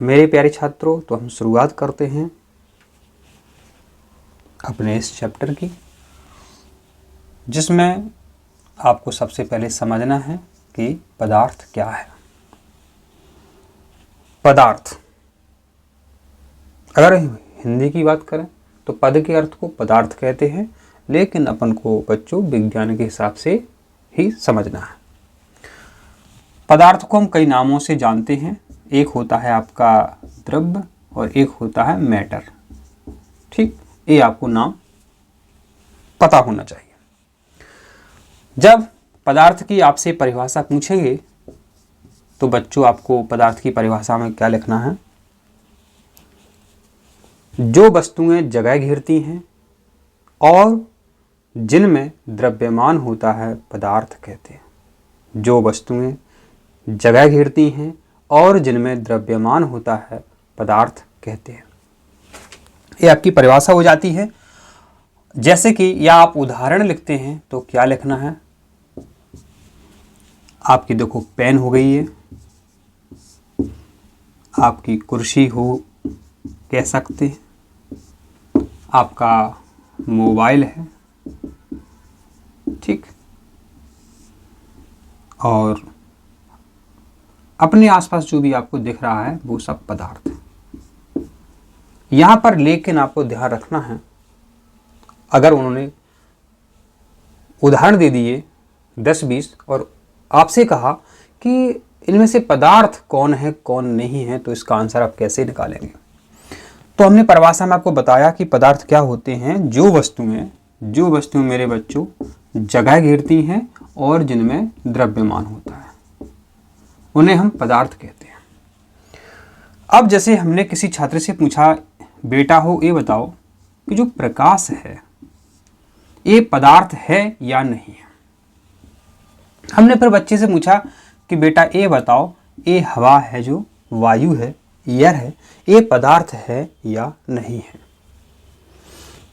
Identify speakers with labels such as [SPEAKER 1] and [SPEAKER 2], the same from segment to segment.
[SPEAKER 1] मेरे प्यारे छात्रों, तो हम शुरुआत करते हैं अपने इस चैप्टर की, जिसमें आपको सबसे पहले समझना है कि पदार्थ क्या है। पदार्थ, अगर हिंदी की बात करें तो पद के अर्थ को पदार्थ कहते हैं, लेकिन अपन को बच्चों विज्ञान के हिसाब से ही समझना है। पदार्थ को हम कई नामों से जानते हैं। एक होता है आपका द्रव्य और एक होता है मैटर। ठीक, ये आपको नाम पता होना चाहिए। जब पदार्थ की आपसे परिभाषा पूछेंगे तो बच्चों आपको पदार्थ की परिभाषा में क्या लिखना है? जो वस्तुएं जगह घेरती हैं और जिनमें द्रव्यमान होता है पदार्थ कहते हैं। जो वस्तुएं जगह घेरती हैं और जिनमें द्रव्यमान होता है पदार्थ कहते हैं। ये आपकी परिभाषा हो जाती है। जैसे कि या आप उदाहरण लिखते हैं तो क्या लिखना है? आपकी देखो पेन हो गई है, आपकी कुर्सी हो कह सकते हैं, आपका मोबाइल है, ठीक, और अपने आसपास जो भी आपको दिख रहा है वो सब पदार्थ है। यहां पर लेकिन आपको ध्यान रखना है, अगर उन्होंने उदाहरण दे दिए 10-20 और आपसे कहा कि इनमें से पदार्थ कौन है कौन नहीं है, तो इसका आंसर आप कैसे निकालेंगे? तो हमने परिभाषा में आपको बताया कि पदार्थ क्या होते हैं? जो वस्तुएं मेरे बच्चों जगह घेरती हैं और जिनमें द्रव्यमान होता है, उन्हें हम पदार्थ कहते हैं। अब जैसे हमने किसी छात्र से पूछा, बेटा हो ये बताओ कि जो प्रकाश है ये पदार्थ है या नहीं है। हमने फिर बच्चे से पूछा कि बेटा ये बताओ, ये हवा है, जो वायु है, एयर है, ये पदार्थ है या नहीं है।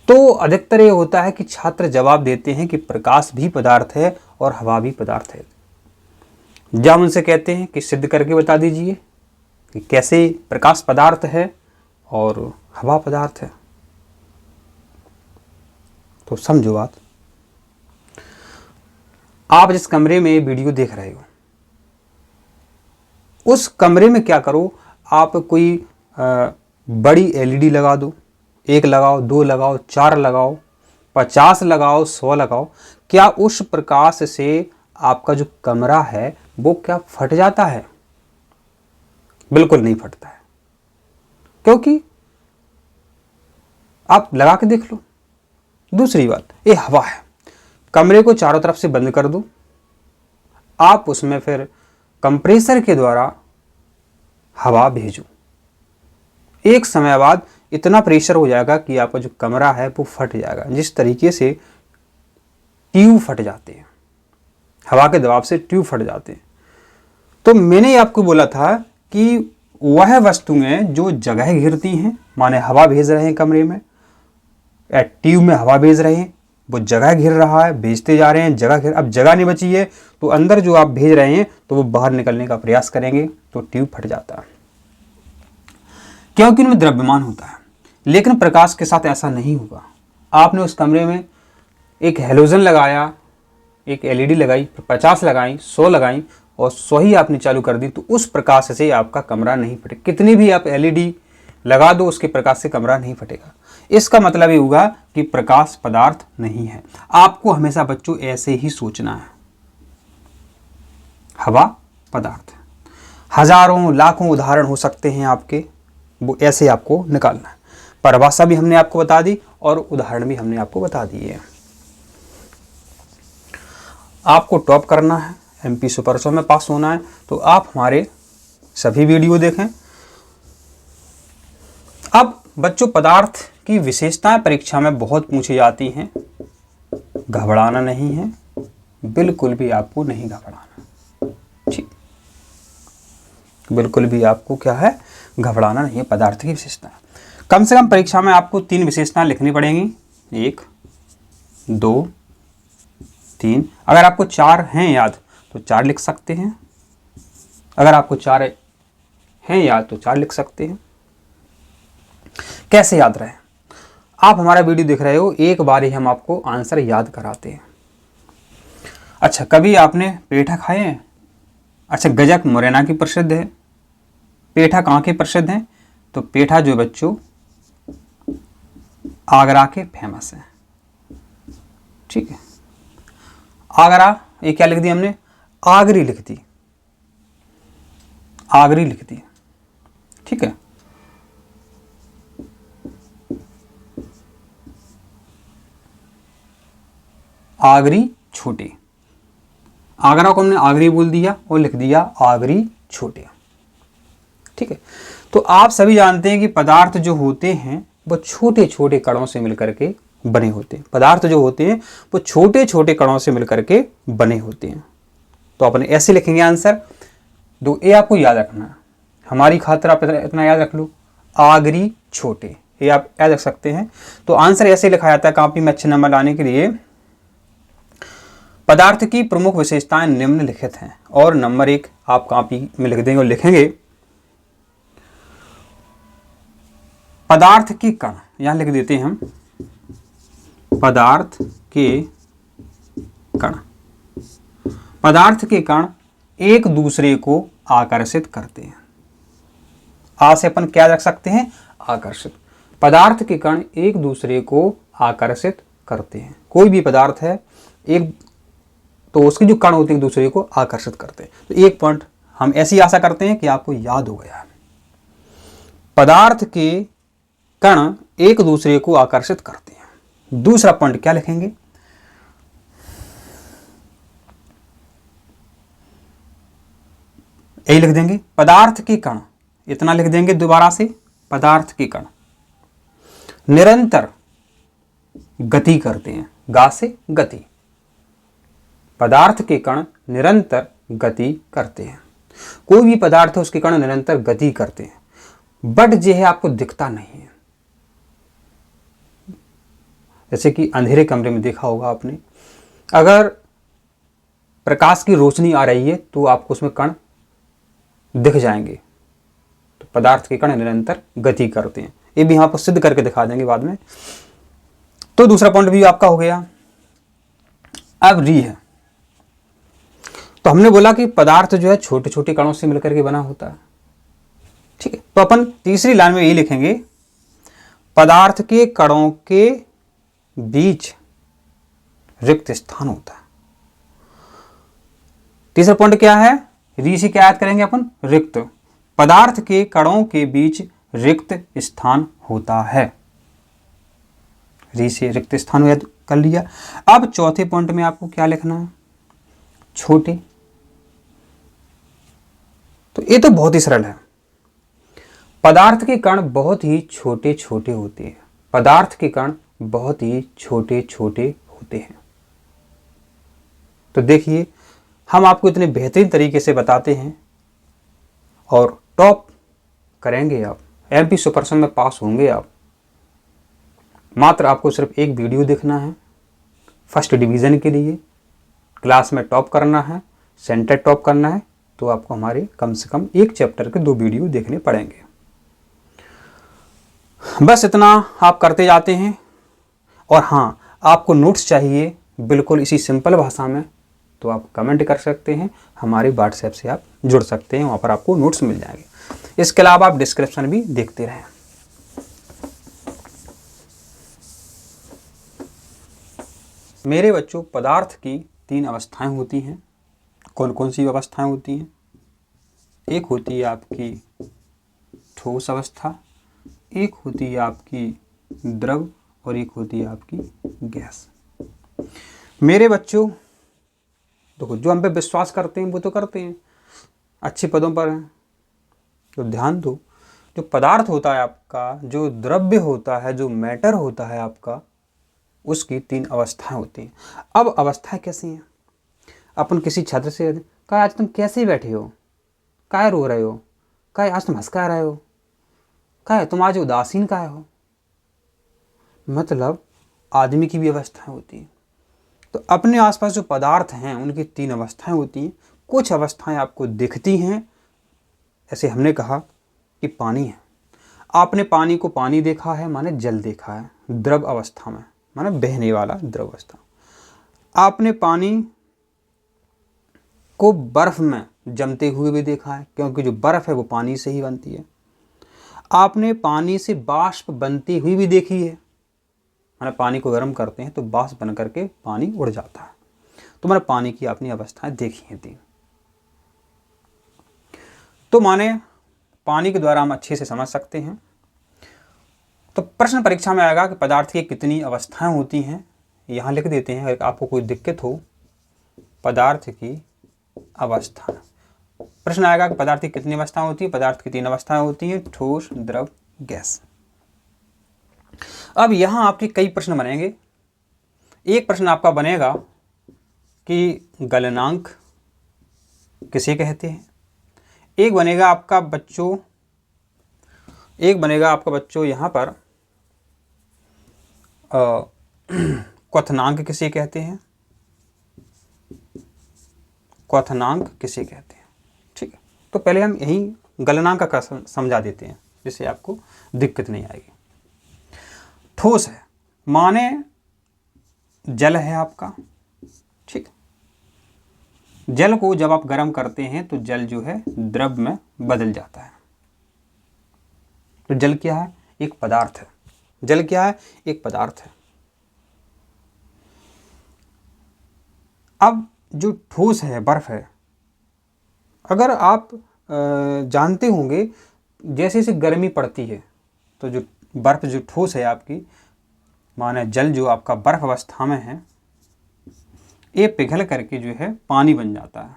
[SPEAKER 1] तो अधिकतर ये होता है कि छात्र जवाब देते हैं कि प्रकाश भी पदार्थ है और हवा भी पदार्थ है। जब उनसे कहते हैं कि सिद्ध करके बता दीजिए कि कैसे प्रकाश पदार्थ है और हवा पदार्थ है, तो समझो बात। आप जिस कमरे में ये वीडियो देख रहे हो, उस कमरे में क्या करो, आप कोई बड़ी एलईडी लगा दो। 1 लगाओ, 2 लगाओ, 4 लगाओ, 50 लगाओ, 100 लगाओ। क्या उस प्रकाश से आपका जो कमरा है वो क्या फट जाता है? बिल्कुल नहीं फटता है, क्योंकि आप लगा के देख लो। दूसरी बात, ये हवा है, कमरे को चारों तरफ से बंद कर दो, आप उसमें फिर कंप्रेसर के द्वारा हवा भेजो। एक समय बाद इतना प्रेशर हो जाएगा कि आपका जो कमरा है वो फट जाएगा। जिस तरीके से ट्यूब फट जाते हैं, हवा के दबाव से ट्यूब फट जाते हैं। तो मैंने आपको बोला था कि वह वस्तुएं जो जगह घेरती हैं, माने हवा भेज रहे हैं कमरे में या ट्यूब में हवा भेज रहे हैं, वो जगह घेर रहा है, भेजते जा रहे हैं, जगह घेर, अब जगह नहीं बची है तो अंदर जो आप भेज रहे हैं तो वो बाहर निकलने का प्रयास करेंगे तो ट्यूब फट जाता है, क्योंकि उनमें द्रव्यमान होता है। लेकिन प्रकाश के साथ ऐसा नहीं होगा। आपने उस कमरे में एक हेलोजन लगाया, एक एलईडी लगाई, 50 लगाई, 100 लगाई और 100 ही आपने चालू कर दी, तो उस प्रकाश से आपका कमरा नहीं फटेगा। कितनी भी आप एलईडी लगा दो, उसके प्रकाश से कमरा नहीं फटेगा। इसका मतलब ये होगा कि प्रकाश पदार्थ नहीं है। आपको हमेशा बच्चों ऐसे ही सोचना है, हवा पदार्थ है। हजारों लाखों उदाहरण हो सकते हैं आपके, वो ऐसे आपको निकालना है। परिभाषा भी हमने आपको बता दी और उदाहरण भी हमने आपको बता दिए। आपको टॉप करना है, एमपी सुपर 100 में पास होना है, तो आप हमारे सभी वीडियो देखें। अब बच्चों, पदार्थ की विशेषताएं परीक्षा में बहुत पूछी जाती हैं। घबराना नहीं है, बिल्कुल भी आपको नहीं घबराना, ठीक, बिल्कुल भी आपको क्या है, घबराना नहीं है। पदार्थ की विशेषता कम से कम परीक्षा में आपको 3 विशेषताएं लिखनी पड़ेंगी, 1, 2, 3। अगर आपको 4 हैं याद तो 4 लिख सकते हैं। अगर आपको 4 हैं या तो 4 लिख सकते हैं। कैसे याद रहे? आप हमारा वीडियो देख रहे हो, एक बार ही हम आपको आंसर याद कराते हैं। अच्छा, कभी आपने पेठा खाए हैं? अच्छा, गजक मुरैना की प्रसिद्ध है, पेठा कहाँ के प्रसिद्ध हैं? तो पेठा जो बच्चों आगरा के फेमस है। ठीक है, आगरा, ये क्या लिख दी हमने? आगरी लिख दी, आगरी लिख दी। ठीक है, आगरी छोटे, आगरा को हमने आगरी बोल दिया और लिख दिया आगरी छोटे। ठीक है, तो आप सभी जानते हैं कि पदार्थ जो होते हैं वो छोटे छोटे कणों से मिलकर के बने होते हैं। पदार्थ जो होते हैं वो छोटे छोटे कणों से मिलकर के बने होते हैं। तो अपन ऐसे लिखेंगे आंसर। तो ये आपको याद रखना है, हमारी खातिर आप इतना याद रख लो, आगरी छोटे, ये आप याद रख सकते हैं। तो आंसर ऐसे लिखा जाता है कॉपी में अच्छे नंबर लाने के लिए। पदार्थ की प्रमुख विशेषताएं निम्नलिखित हैं, और नंबर 1 आप कॉपी में लिख देंगे और लिखेंगे पदार्थ के कण, यहां लिख देते हैं हम पदार्थ के कण। पदार्थ के कण एक दूसरे को आकर्षित करते हैं। आ से अपन क्या रख सकते हैं? आकर्षित। पदार्थ के कण एक दूसरे को आकर्षित करते हैं। कोई भी पदार्थ है एक, तो उसके जो कण होते हैं एक दूसरे को आकर्षित करते हैं। तो एक पॉइंट हम ऐसी आशा करते हैं कि आपको याद हो गया। पदार्थ के कण एक दूसरे को आकर्षित करते हैं। दूसरा पॉइंट क्या लिखेंगे? यही लिख देंगे पदार्थ के कण, इतना लिख देंगे दोबारा से, पदार्थ के कण निरंतर गति करते हैं। गा से गति, पदार्थ के कण निरंतर गति करते हैं। कोई भी पदार्थ है उसके कण निरंतर गति करते हैं, बट जो है आपको दिखता नहीं है। जैसे कि अंधेरे कमरे में देखा होगा आपने, अगर प्रकाश की रोशनी आ रही है तो आपको उसमें कण दिख जाएंगे। तो पदार्थ के कण निरंतर गति करते हैं, ये भी यहाँ पर सिद्ध करके दिखा देंगे बाद में। तो दूसरा पॉइंट भी आपका हो गया। अब री है, तो हमने बोला कि पदार्थ जो है छोटे छोटे कणों से मिलकर के बना होता है। ठीक है, तो अपन तीसरी लाइन में यही लिखेंगे पदार्थ के कणों के बीच रिक्त स्थान होता है। तीसरा पॉइंट क्या है? री से क्या याद करेंगे अपन? रिक्त। पदार्थ के कणों के बीच रिक्त स्थान होता है। री से रिक्त स्थान याद कर लिया। अब चौथे पॉइंट में आपको क्या लिखना है? छोटे। तो ये तो बहुत ही सरल है। पदार्थ के कण बहुत ही छोटे छोटे होते हैं। पदार्थ के कण बहुत ही छोटे छोटे होते हैं। तो देखिए, हम आपको इतने बेहतरीन तरीके से बताते हैं और टॉप करेंगे आप, एमपी सुपरसन में पास होंगे आप। मात्र आपको सिर्फ एक वीडियो देखना है, फर्स्ट डिवीज़न के लिए क्लास में टॉप करना है, सेंटर टॉप करना है, तो आपको हमारे कम से कम एक चैप्टर के 2 वीडियो देखने पड़ेंगे। बस इतना आप करते जाते हैं। और हाँ, आपको नोट्स चाहिए बिल्कुल इसी सिंपल भाषा में, तो आप कमेंट कर सकते हैं, हमारे व्हाट्सएप से आप जुड़ सकते हैं, वहाँ पर आपको नोट्स मिल जाएंगे। इसके अलावा आप डिस्क्रिप्शन भी देखते रहें। मेरे बच्चों, पदार्थ की 3 अवस्थाएं होती हैं। कौन कौन सी अवस्थाएं होती हैं? एक होती है आपकी ठोस अवस्था, एक होती है आपकी द्रव, और एक होती है आपकी गैस। मेरे बच्चों देखो, जो हम पे विश्वास करते हैं वो तो करते हैं, अच्छे पदों पर हैं, तो ध्यान दो। जो पदार्थ होता है आपका, जो द्रव्य होता है, जो मैटर होता है आपका, उसकी 3 अवस्थाएं होती हैं। अब अवस्थाएं कैसी हैं? अपन किसी छात्र से कहा आज तुम कैसे बैठे हो, काहे रो रहे हो, काहे आज तुम हंस का रहे हो, काहे तुम आज उदासीन काहे हो। मतलब आदमी की भी अवस्थाएं होती हैं। तो अपने आसपास जो पदार्थ हैं उनकी 3 अवस्थाएं होती हैं। कुछ अवस्थाएं आपको दिखती हैं, ऐसे हमने कहा कि पानी है। आपने पानी को पानी देखा है माने जल देखा है, द्रव अवस्था में माने बहने वाला द्रव अवस्था। आपने पानी को बर्फ में जमते हुए भी देखा है, क्योंकि जो बर्फ है वो पानी से ही बनती है। आपने पानी से वाष्प बनती हुई भी देखी है, माने पानी को गर्म करते हैं तो वाष्प बन करके पानी उड़ जाता है। तो माने पानी की आपने अवस्थाएं देखी हैं 3। तो माने पानी के द्वारा हम अच्छे से समझ सकते हैं। तो प्रश्न परीक्षा में आएगा कि पदार्थ की कितनी अवस्थाएं होती हैं, यहाँ लिख देते हैं। अगर आपको कोई दिक्कत हो, पदार्थ की अवस्था, प्रश्न आएगा कि पदार्थ की कितनी अवस्थाएं होती है। पदार्थ की 3 अवस्थाएं होती हैं, ठोस, द्रव, गैस। अब यहां आपके कई प्रश्न बनेंगे। एक प्रश्न आपका बनेगा कि गलनांक किसे कहते हैं। एक बनेगा आपका बच्चों यहां पर क्वथनांक किसे कहते हैं, क्वथनांक किसे कहते हैं। ठीक है, तो पहले हम यही गलनांक का समझा देते हैं, जिससे आपको दिक्कत नहीं आएगी। ठोस है माने जल है आपका। ठीक, जल को जब आप गर्म करते हैं तो जल जो है द्रव में बदल जाता है। तो जल क्या है, एक पदार्थ है। जल क्या है, एक पदार्थ है। अब जो ठोस है, बर्फ है, अगर आप जानते होंगे जैसे जैसे गर्मी पड़ती है तो जो बर्फ जो ठोस है आपकी, माने जल जो आपका बर्फ अवस्था में है, ये पिघल करके जो है पानी बन जाता है।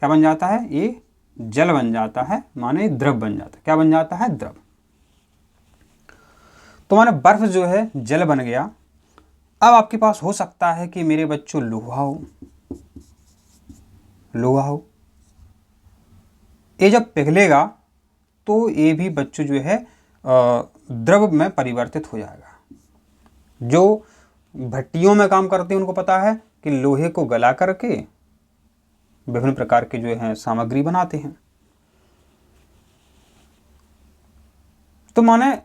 [SPEAKER 1] क्या बन जाता है, ये जल बन जाता है, माने द्रव बन जाता है। क्या बन जाता है, द्रव। तो माने बर्फ जो है जल बन गया। अब आपके पास हो सकता है कि मेरे बच्चों लोहा हो। ये जब पिघलेगा तो ये भी बच्चों जो है द्रव में परिवर्तित हो जाएगा। जो भट्टियों में काम करते हैं उनको पता है कि लोहे को गला करके विभिन्न प्रकार के जो है सामग्री बनाते हैं। तो माने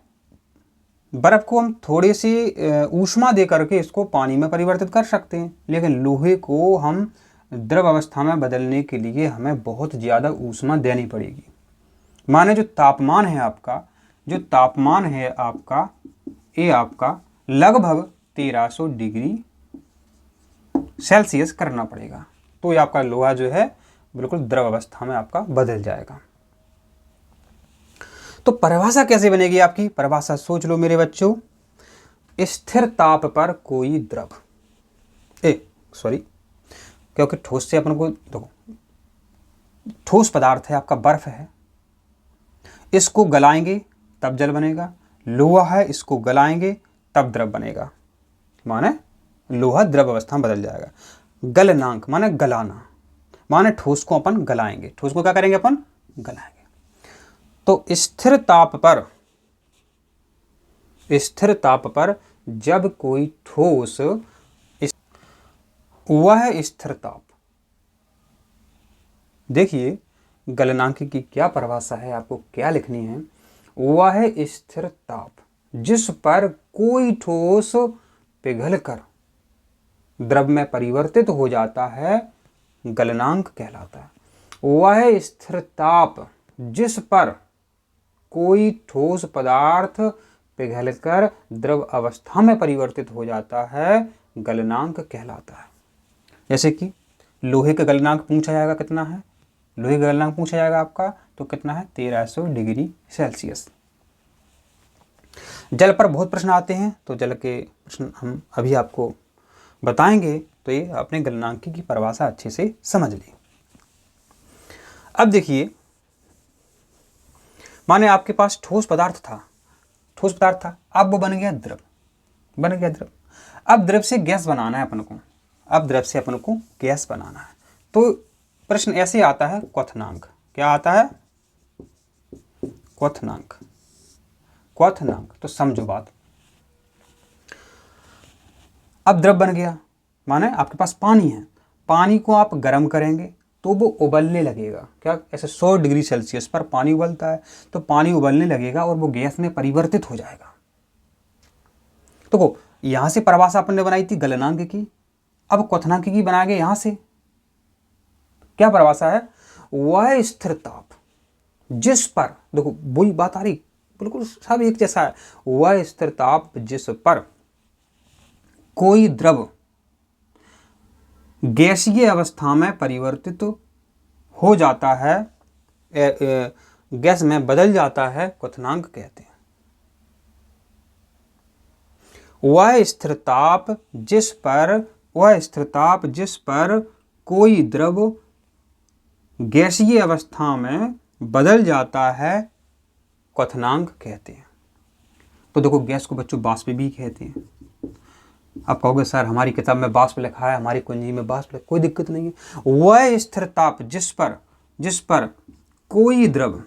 [SPEAKER 1] बर्फ को हम थोड़ी सी ऊष्मा दे करके इसको पानी में परिवर्तित कर सकते हैं, लेकिन लोहे को हम द्रव अवस्था में बदलने के लिए हमें बहुत ज़्यादा ऊष्मा देनी पड़ेगी। माने जो तापमान है आपका, ये आपका लगभग 1300 डिग्री सेल्सियस करना पड़ेगा। तो ये आपका लोहा जो है बिल्कुल द्रव अवस्था में आपका बदल जाएगा। तो परिभाषा कैसे बनेगी आपकी, परिभाषा सोच लो मेरे बच्चों। स्थिर ताप पर कोई द्रव, क्योंकि ठोस से अपन को देखो, ठोस पदार्थ है आपका, बर्फ है, इसको गलाएंगे तब जल बनेगा। लोहा है, इसको गलाएंगे तब द्रव बनेगा, माने लोहा द्रव अवस्था में बदल जाएगा। गलनांक माने गलाना, माने ठोस को अपन गलाएंगे। ठोस को क्या करेंगे, अपन गलाएंगे। तो स्थिर ताप पर जब कोई ठोस, वह स्थिर ताप, देखिए गलनांक की क्या परिभाषा है, आपको क्या लिखनी है। वह स्थिर ताप जिस पर कोई ठोस पिघलकर द्रव में परिवर्तित हो जाता है, गलनांक कहलाता है। वह स्थिर ताप जिस पर कोई ठोस पदार्थ पिघलकर द्रव अवस्था में परिवर्तित हो जाता है, गलनांक कहलाता है। जैसे कि लोहे का गलनांक पूछा जाएगा, कितना है, लोहे का गलनांक पूछा जाएगा आपका, तो कितना है, 1300 डिग्री सेल्सियस। जल पर बहुत प्रश्न आते हैं, तो जल के प्रश्न हम अभी आपको बताएंगे, तो ये अपने गलनांक की परिभाषा अच्छे से समझ ली। अब देखिए, माने आपके पास ठोस पदार्थ था, अब वो बन गया द्रव। अब द्रव से गैस बनाना है अपन को, गैस बनाना है। तो प्रश्न ऐसे आता है, क्वथनांक। क्या आता है, क्वथनांक। तो समझो बात। अब द्रव बन गया, माने आपके पास पानी है, पानी को आप गर्म करेंगे तो वो उबलने लगेगा। क्या, ऐसे 100 डिग्री सेल्सियस पर पानी उबलता है, तो पानी उबलने लगेगा और वो गैस में परिवर्तित हो जाएगा। तो यहां से परिभाषा अपन ने बनाई थी गलनांक की, अब क्वथनांक की बनाएंगे यहां से। क्या परिभाषा है? वह स्थिर ताप जिस पर, देखो वही बात आ रही, बिल्कुल सब एक जैसा है। वह स्थिर ताप जिस पर कोई द्रव गैसीय अवस्था में परिवर्तित हो जाता है, गैस में बदल जाता है, क्वथनांक कहते हैं। वह स्थिर ताप जिस पर कोई द्रव गैसीय अवस्था में बदल जाता है, क्वथनांक कहते हैं। तो देखो गैस को बच्चों वाष्प भी कहते हैं। आप कहोगे सर हमारी किताब में वाष्प लिखा है, हमारी कुंजी में वाष्प लिखा है, कोई दिक्कत नहीं है। वह स्थिर ताप जिस पर कोई द्रव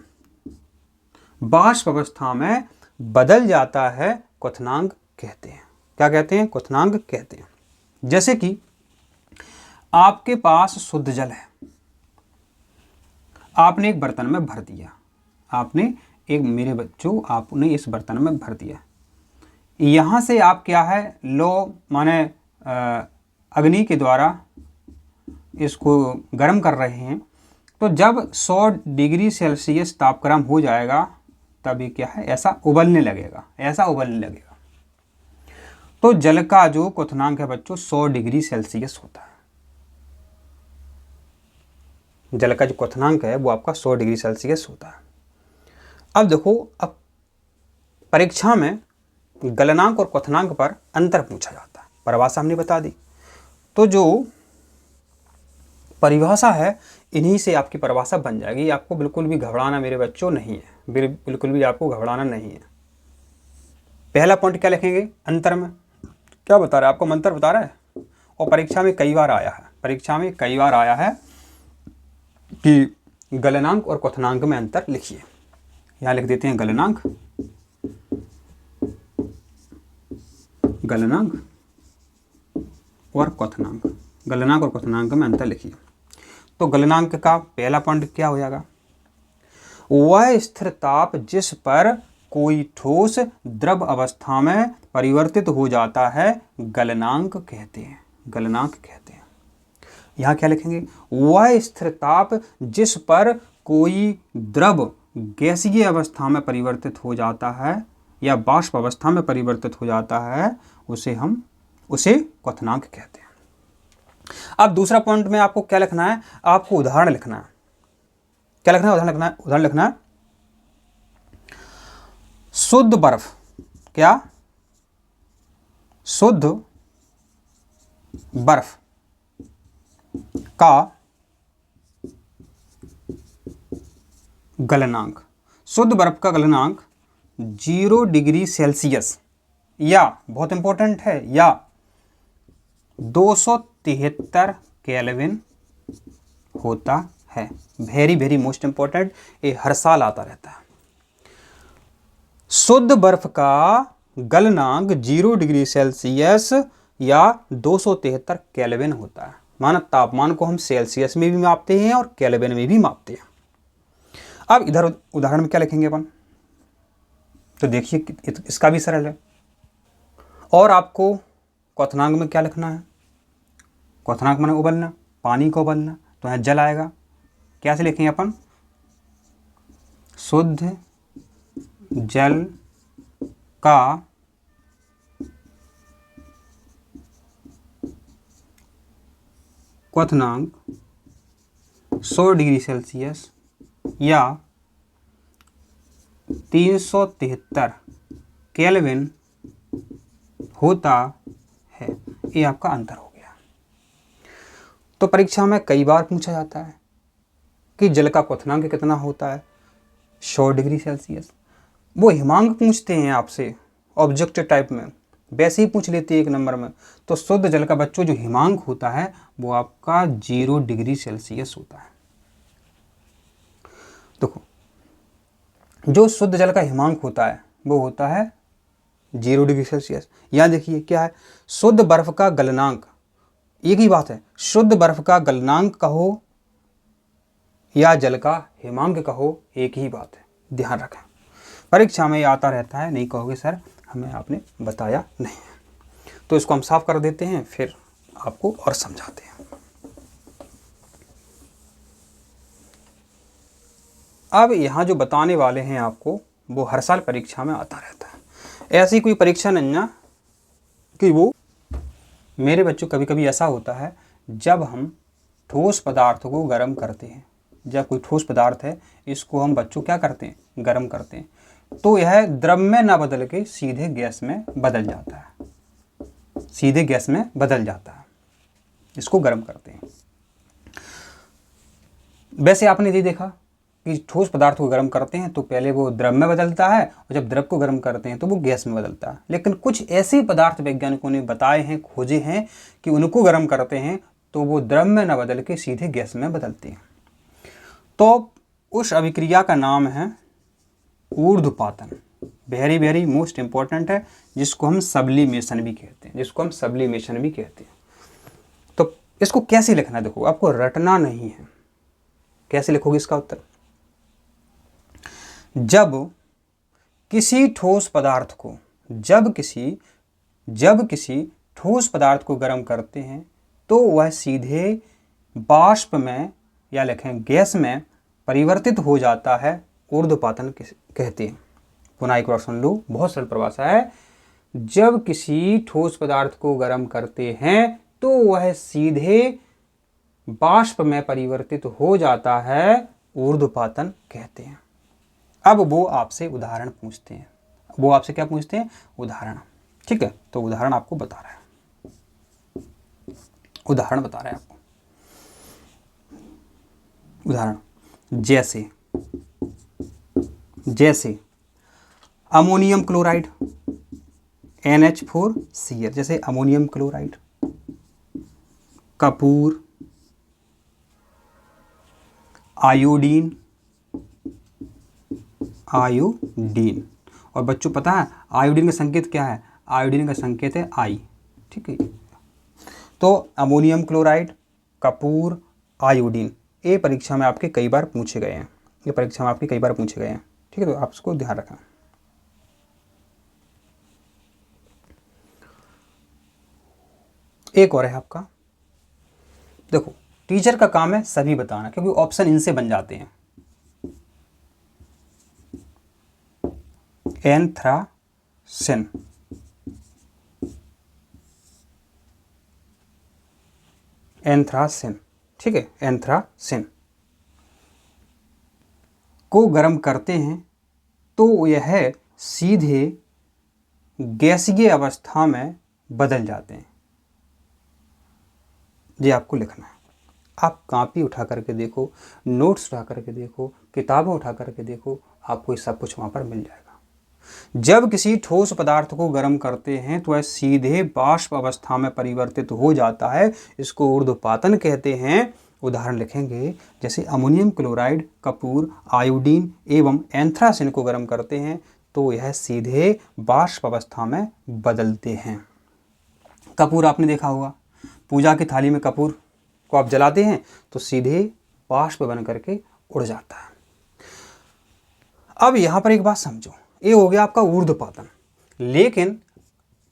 [SPEAKER 1] वाष्प अवस्था में बदल जाता है, क्वथनांक कहते हैं। क्या कहते हैं? क्वथनांक कहते हैं। जैसे कि आपके पास शुद्ध जल है, आपने एक बर्तन में भर दिया, मेरे बच्चों आपने इस बर्तन में भर दिया। यहां से आप क्या है, लो माने अग्नि के द्वारा इसको गर्म कर रहे हैं। तो जब 100 डिग्री सेल्सियस तापक्रम हो जाएगा, तब ये क्या है, ऐसा उबलने लगेगा। तो जल का जो क्वथनांक है बच्चों 100 डिग्री सेल्सियस होता है। जल का जो क्वथनांक है वो आपका 100 डिग्री सेल्सियस होता है। अब देखो, अब परीक्षा में गलनांक और क्वथनांक पर अंतर पूछा जाता है। परिभाषा हमने बता दी, तो जो परिभाषा है इन्हीं से आपकी परिभाषा बन जाएगी। आपको बिल्कुल भी घबराना मेरे बच्चों नहीं है, बिल्कुल भी आपको घबराना नहीं है। पहला पॉइंट क्या लिखेंगे? अंतर में क्या बता रहा है आपको? मंत्र बता रहा है, और परीक्षा में कई बार आया है कि गलनांक और क्वथनांक में अंतर लिखिए। यहां लिख देते हैं गलनांक और क्वथनांक में अंतर लिखिए। तो गलनांक का पहला पॉइंट क्या हो जाएगा? वह स्थिर ताप जिस पर कोई ठोस द्रव अवस्था में परिवर्तित हो जाता है, गलनांक कहते हैं। यहां क्या लिखेंगे? वह स्थिर ताप जिस पर कोई द्रव गैसीय अवस्था में परिवर्तित हो जाता है या वाष्प अवस्था में परिवर्तित हो जाता है, उसे क्वथनांक कहते हैं। अब दूसरा पॉइंट में आपको क्या लिखना है? आपको उदाहरण लिखना है। क्या लिखना है? उदाहरण लिखना है। शुद्ध बर्फ, क्या? शुद्ध बर्फ का गलनांक, 0 डिग्री सेल्सियस या, बहुत इंपॉर्टेंट है, या 273 केल्विन होता है। वेरी वेरी मोस्ट इंपॉर्टेंट, ये हर साल आता रहता है। शुद्ध बर्फ का गलनांक 0 डिग्री सेल्सियस या 273 केल्विन होता है। माना तापमान को हम सेल्सियस में भी मापते हैं और केल्विन में भी मापते हैं। अब इधर उदाहरण में क्या लिखेंगे अपन? तो देखिए इसका भी सरल है। और आपको क्वथनांक में क्या लिखना है? क्वथनांक माने उबलना, पानी को उबलना, तो यहाँ जल आएगा। कैसे लिखेंगे अपन? शुद्ध जल का क्वथनांक 100 डिग्री सेल्सियस या 373 केल्विन होता है। ये आपका अंतर हो गया। तो परीक्षा में कई बार पूछा जाता है कि जल का क्वथनांक कितना होता है? 100 डिग्री सेल्सियस। वो हिमांक पूछते हैं आपसे ऑब्जेक्टिव टाइप में, वैसे ही पूछ लेते हैं 1 नंबर में। तो शुद्ध जल का बच्चों जो हिमांक होता है वो आपका 0 डिग्री सेल्सियस होता है। देखो, जो शुद्ध जल का हिमांक होता है वो होता है 0 डिग्री सेल्सियस। यहाँ देखिए क्या है, शुद्ध बर्फ का गलनांक, एक ही बात है, शुद्ध बर्फ का गलनांक कहो या जल का हिमांक कहो, एक ही बात है, ध्यान रखें। परीक्षा में ये आता रहता है, नहीं कहोगे सर हमें आपने बताया नहीं है, तो इसको हम साफ कर देते हैं, फिर आपको और समझाते हैं। अब यहाँ जो बताने वाले हैं आपको, वो हर साल परीक्षा में आता रहता है। ऐसी कोई परीक्षा नहीं ना कि वो, मेरे बच्चों कभी कभी ऐसा होता है जब हम ठोस पदार्थ को गर्म करते हैं, जब कोई ठोस पदार्थ है इसको हम बच्चों क्या करते हैं, गर्म करते हैं, तो यह द्रव में ना बदल के सीधे गैस में बदल जाता है, सीधे गैस में बदल जाता है, इसको गर्म करते हैं। वैसे आपने ये देखा कि ठोस पदार्थ को गर्म करते हैं तो पहले वो द्रव में बदलता है, और जब द्रव को गर्म करते हैं तो वो गैस में बदलता है। लेकिन कुछ ऐसे पदार्थ वैज्ञानिकों ने बताए हैं, खोजे हैं कि उनको गर्म करते हैं तो वो द्रव में न बदल के सीधे गैस में बदलते हैं। तो उस अभिक्रिया का नाम है ऊर्ध्वपातन। वेरी वेरी मोस्ट इंपॉर्टेंट है, जिसको हम सब्लिमेशन भी कहते हैं, जिसको हम सब्लिमेशन भी कहते हैं। तो इसको कैसे लिखना है, देखो आपको रटना नहीं है, कैसे लिखोगे इसका उत्तर। जब किसी ठोस पदार्थ को, जब किसी ठोस पदार्थ को गर्म करते हैं तो वह सीधे बाष्प में या लिखें गैस में परिवर्तित हो जाता है, ऊर्ध्वपातन कहते हैं। पुनः एक बार सुन लो, बहुत सरल परिभाषा है। जब किसी ठोस पदार्थ को गर्म करते हैं तो वह सीधे बाष्प में परिवर्तित हो जाता है, ऊर्ध्वपातन कहते हैं। अब वो आपसे उदाहरण पूछते हैं, वो आपसे क्या पूछते हैं, उदाहरण। ठीक है, तो उदाहरण आपको बता रहा है, उदाहरण बता रहा है आपको। उदाहरण जैसे अमोनियम क्लोराइड NH4Cl, जैसे अमोनियम क्लोराइड, कपूर, आयोडीन, और बच्चों पता है आयोडीन का संकेत क्या है, आयोडीन का संकेत है आई। ठीक है, तो अमोनियम क्लोराइड, कपूर, आयोडीन, ये परीक्षा में आपके कई बार पूछे गए हैं, ये परीक्षा में आपके कई बार पूछे गए हैं। ठीक है, तो आप इसको ध्यान रखें। एक और है आपका, देखो टीचर का काम है सभी बताना, क्योंकि ऑप्शन इनसे बन जाते हैं। एंथ्रासिन, ठीक है, एंथ्रासिन को गर्म करते हैं तो यह सीधे गैसीय अवस्था में बदल जाते हैं। ये आपको लिखना है। आप कॉपी उठा करके देखो, नोट्स उठा करके देखो, किताबें उठा करके देखो, आपको सब कुछ वहाँ पर मिल जाएगा। जब किसी ठोस पदार्थ को गर्म करते हैं तो वह सीधे बाष्प अवस्था में परिवर्तित हो जाता है, इसको ऊर्ध्वपातन कहते हैं। उदाहरण लिखेंगे, जैसे अमोनियम क्लोराइड, कपूर, आयोडीन एवं एंथ्रासिन को गर्म करते हैं तो यह सीधे बाष्प अवस्था में बदलते हैं। कपूर आपने देखा होगा, पूजा की थाली में कपूर को आप जलाते हैं तो सीधे बाष्प बन करके उड़ जाता है। अब यहाँ पर एक बात समझो, ये हो गया आपका ऊर्ध्वपातन। लेकिन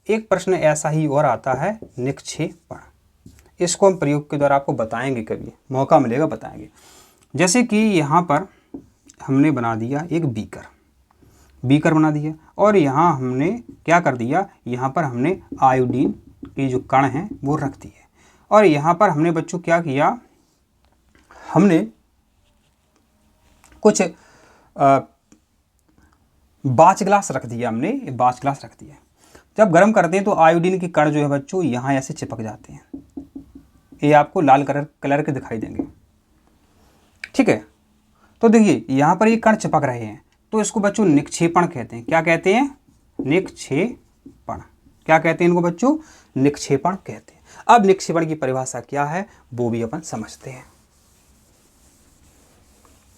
[SPEAKER 1] एक प्रश्न ऐसा ही और आता है, निक्षेपण। इसको हम प्रयोग के द्वारा आपको बताएंगे, कभी मौका मिलेगा बताएंगे। जैसे कि यहाँ पर हमने बना दिया एक बीकर बना दिया, और यहाँ हमने क्या कर दिया, यहाँ पर हमने आयोडीन के जो कण हैं वो रख दिए, और यहाँ पर हमने बच्चों क्या किया, हमने कुछ बाच ग्लास रख दिया, हमने बाच ग्लास रख दिया। जब गर्म करते हैं तो आयोडीन के कण जो है बच्चों यहाँ ऐसे चिपक जाते हैं, ये आपको लाल कलर के दिखाई देंगे। ठीक है, तो देखिए यहाँ पर ये कण चिपक रहे हैं, तो इसको बच्चों निक्षेपण कहते हैं। क्या कहते हैं, निक्षेपण। क्या कहते हैं इनको बच्चों, निक्षेपण कहते हैं। अब निक्षेपण की परिभाषा क्या है वो भी अपन समझते हैं।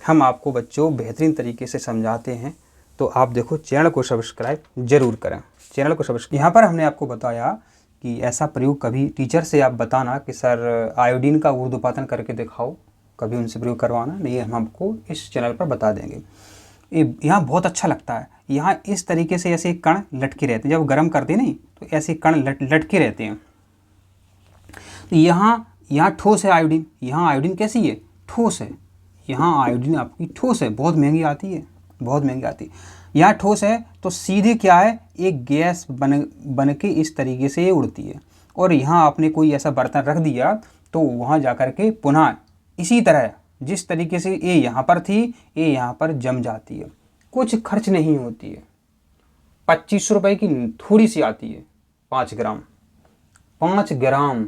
[SPEAKER 1] हम आपको बच्चों बेहतरीन तरीके से समझाते हैं, तो आप देखो चैनल को सब्सक्राइब जरूर करें, चैनल को सब्सक्राइब। यहाँ पर हमने आपको बताया कि ऐसा प्रयोग कभी टीचर से आप बताना कि सर आयोडीन का ऊर्ध्वपातन करके दिखाओ, कभी उनसे प्रयोग करवाना नहीं है, हम आपको इस चैनल पर बता देंगे। यहाँ बहुत अच्छा लगता है, यहाँ इस तरीके से ऐसे कण लटके रहते हैं, जब गर्म करते हैं नहीं तो ऐसे कण लटके रहते हैं। तो यहाँ ठोस है आयोडीन, यहाँ आयोडीन कैसी है, ठोस है, यहाँ आयोडीन आपकी ठोस है, बहुत महंगी आती है, बहुत महंगी आती है। यहाँ ठोस है तो सीधे क्या है, एक गैस बन के इस तरीके से ये उड़ती है, और यहाँ आपने कोई ऐसा बर्तन रख दिया तो वहाँ जा कर के पुनः इसी तरह जिस तरीके से ये यहाँ पर थी ये यहाँ पर जम जाती है, कुछ खर्च नहीं होती है। 25 रुपये की थोड़ी सी आती है, 5 ग्राम, 5 ग्राम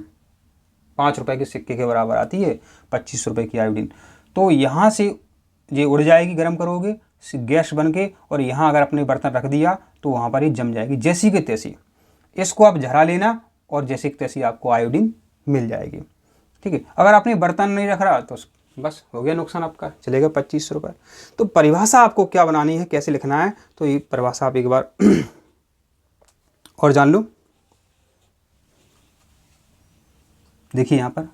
[SPEAKER 1] 5 रुपये के सिक्के के बराबर आती है 25 रुपये की आयोडीन। तो यहाँ से ये उड़ जाएगी, गर्म करोगे गैस बन के, और यहाँ अगर अपने बर्तन रख दिया तो वहाँ पर ही जम जाएगी जैसी की तैसी। इसको आप झरा लेना और जैसी की तैसी आपको आयोडीन मिल जाएगी। ठीक है, अगर आपने बर्तन नहीं रख रहा तो बस हो गया नुकसान आपका, चलेगा 25 रुपये। तो परिभाषा आपको क्या बनानी है, कैसे लिखना है, तो ये परिभाषा आप एक बार और जान लो। देखिए यहाँ पर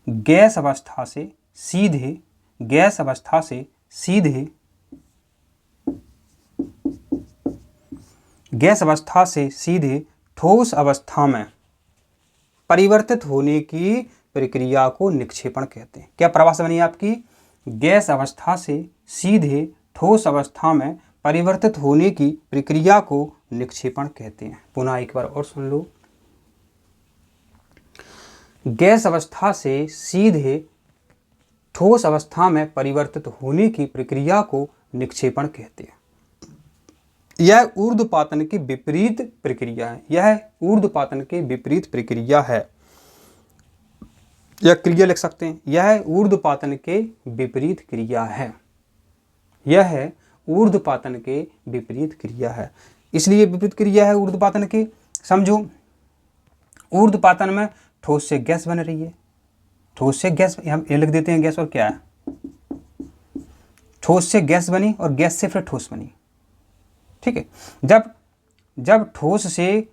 [SPEAKER 1] गैस अवस्था से सीधे, गैस अवस्था से सीधे, गैस अवस्था से सीधे ठोस अवस्था में परिवर्तित होने की प्रक्रिया को निक्षेपण कहते हैं। क्या परिभाषा बनी आपकी, गैस अवस्था से सीधे ठोस अवस्था में परिवर्तित होने की प्रक्रिया को निक्षेपण कहते हैं। पुनः एक बार और सुन लो, गैस अवस्था से सीधे ठोस अवस्था में परिवर्तित होने की प्रक्रिया को निक्षेपण कहते हैं। यह ऊर्ध्वपातन की विपरीत प्रक्रिया है, यह ऊर्ध्वपातन के विपरीत प्रक्रिया है, यह क्रिया लिख सकते हैं, यह ऊर्ध्वपातन के विपरीत क्रिया है, यह ऊर्ध्वपातन के विपरीत क्रिया है। इसलिए विपरीत क्रिया है ऊर्ध्वपातन के। समझो, ऊर्ध्वपातन में ठोस से गैस बन रही है, ठोस से गैस, हम ये लिख देते हैं गैस, और क्या है, ठोस से गैस बनी और गैस से फिर ठोस बनी। ठीक है, जब ठोस से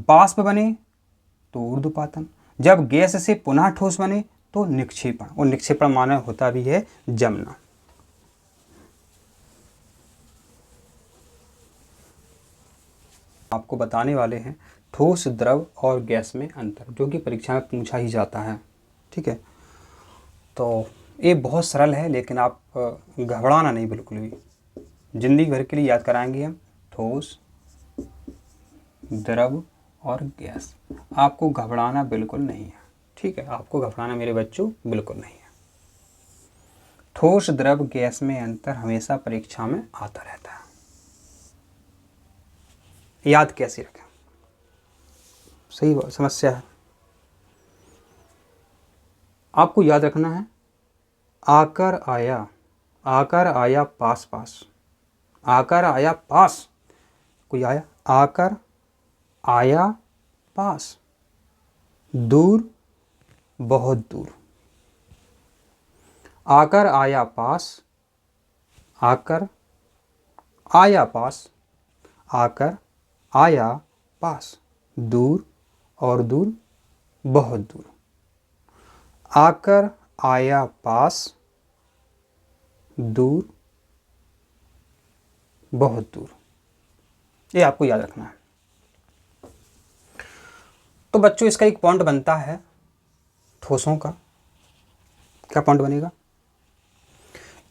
[SPEAKER 1] वाष्प बने तो ऊर्ध्वपातन, जब गैस से पुनः ठोस बने तो निक्षेपण, और निक्षेपण माना होता भी है जमना। आपको बताने वाले हैं ठोस, द्रव और गैस में अंतर, जो कि परीक्षा में पूछा ही जाता है। ठीक है, तो ये बहुत सरल है, लेकिन आप घबराना नहीं बिल्कुल भी, जिंदगी भर के लिए याद कराएंगे हम। ठोस, द्रव और गैस, आपको घबराना बिल्कुल नहीं है। ठीक है, आपको घबराना मेरे बच्चों बिल्कुल नहीं है। ठोस, द्रव, गैस में अंतर हमेशा परीक्षा में आता रहता है, याद कैसे रखें, सही समस्या है। आपको याद रखना है, आकर आया, आकर आया पास पास, आकर आया पास, कोई आया, आकर आया पास, दूर बहुत दूर, आकर आया पास, आकर आया पास, आकर आया पास, दूर और दूर बहुत दूर, आकर आया पास, दूर बहुत दूर, ये आपको याद रखना है। तो बच्चों इसका एक पॉइंट बनता है ठोसों का, क्या पॉइंट बनेगा,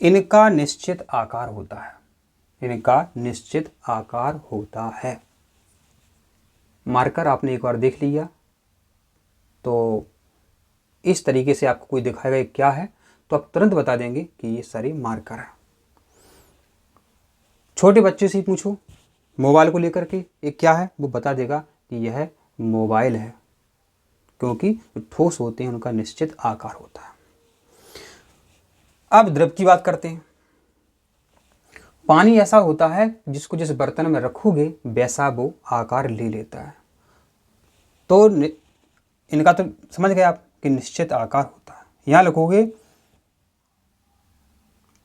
[SPEAKER 1] इनका निश्चित आकार होता है, इनका निश्चित आकार होता है। मार्कर आपने एक बार देख लिया तो इस तरीके से आपको कोई दिखाएगा ये क्या है, तो आप तुरंत बता देंगे कि ये सारे मार्कर है। छोटे बच्चे से ही पूछो मोबाइल को लेकर के ये क्या है, वो बता देगा कि यह मोबाइल है, क्योंकि जो ठोस होते हैं उनका निश्चित आकार होता है। अब द्रव की बात करते हैं। पानी ऐसा होता है जिसको जिस बर्तन में रखोगे वैसा वो आकार ले लेता है। तो इनका तो समझ गए आप कि निश्चित आकार होता है। यहां लिखोगे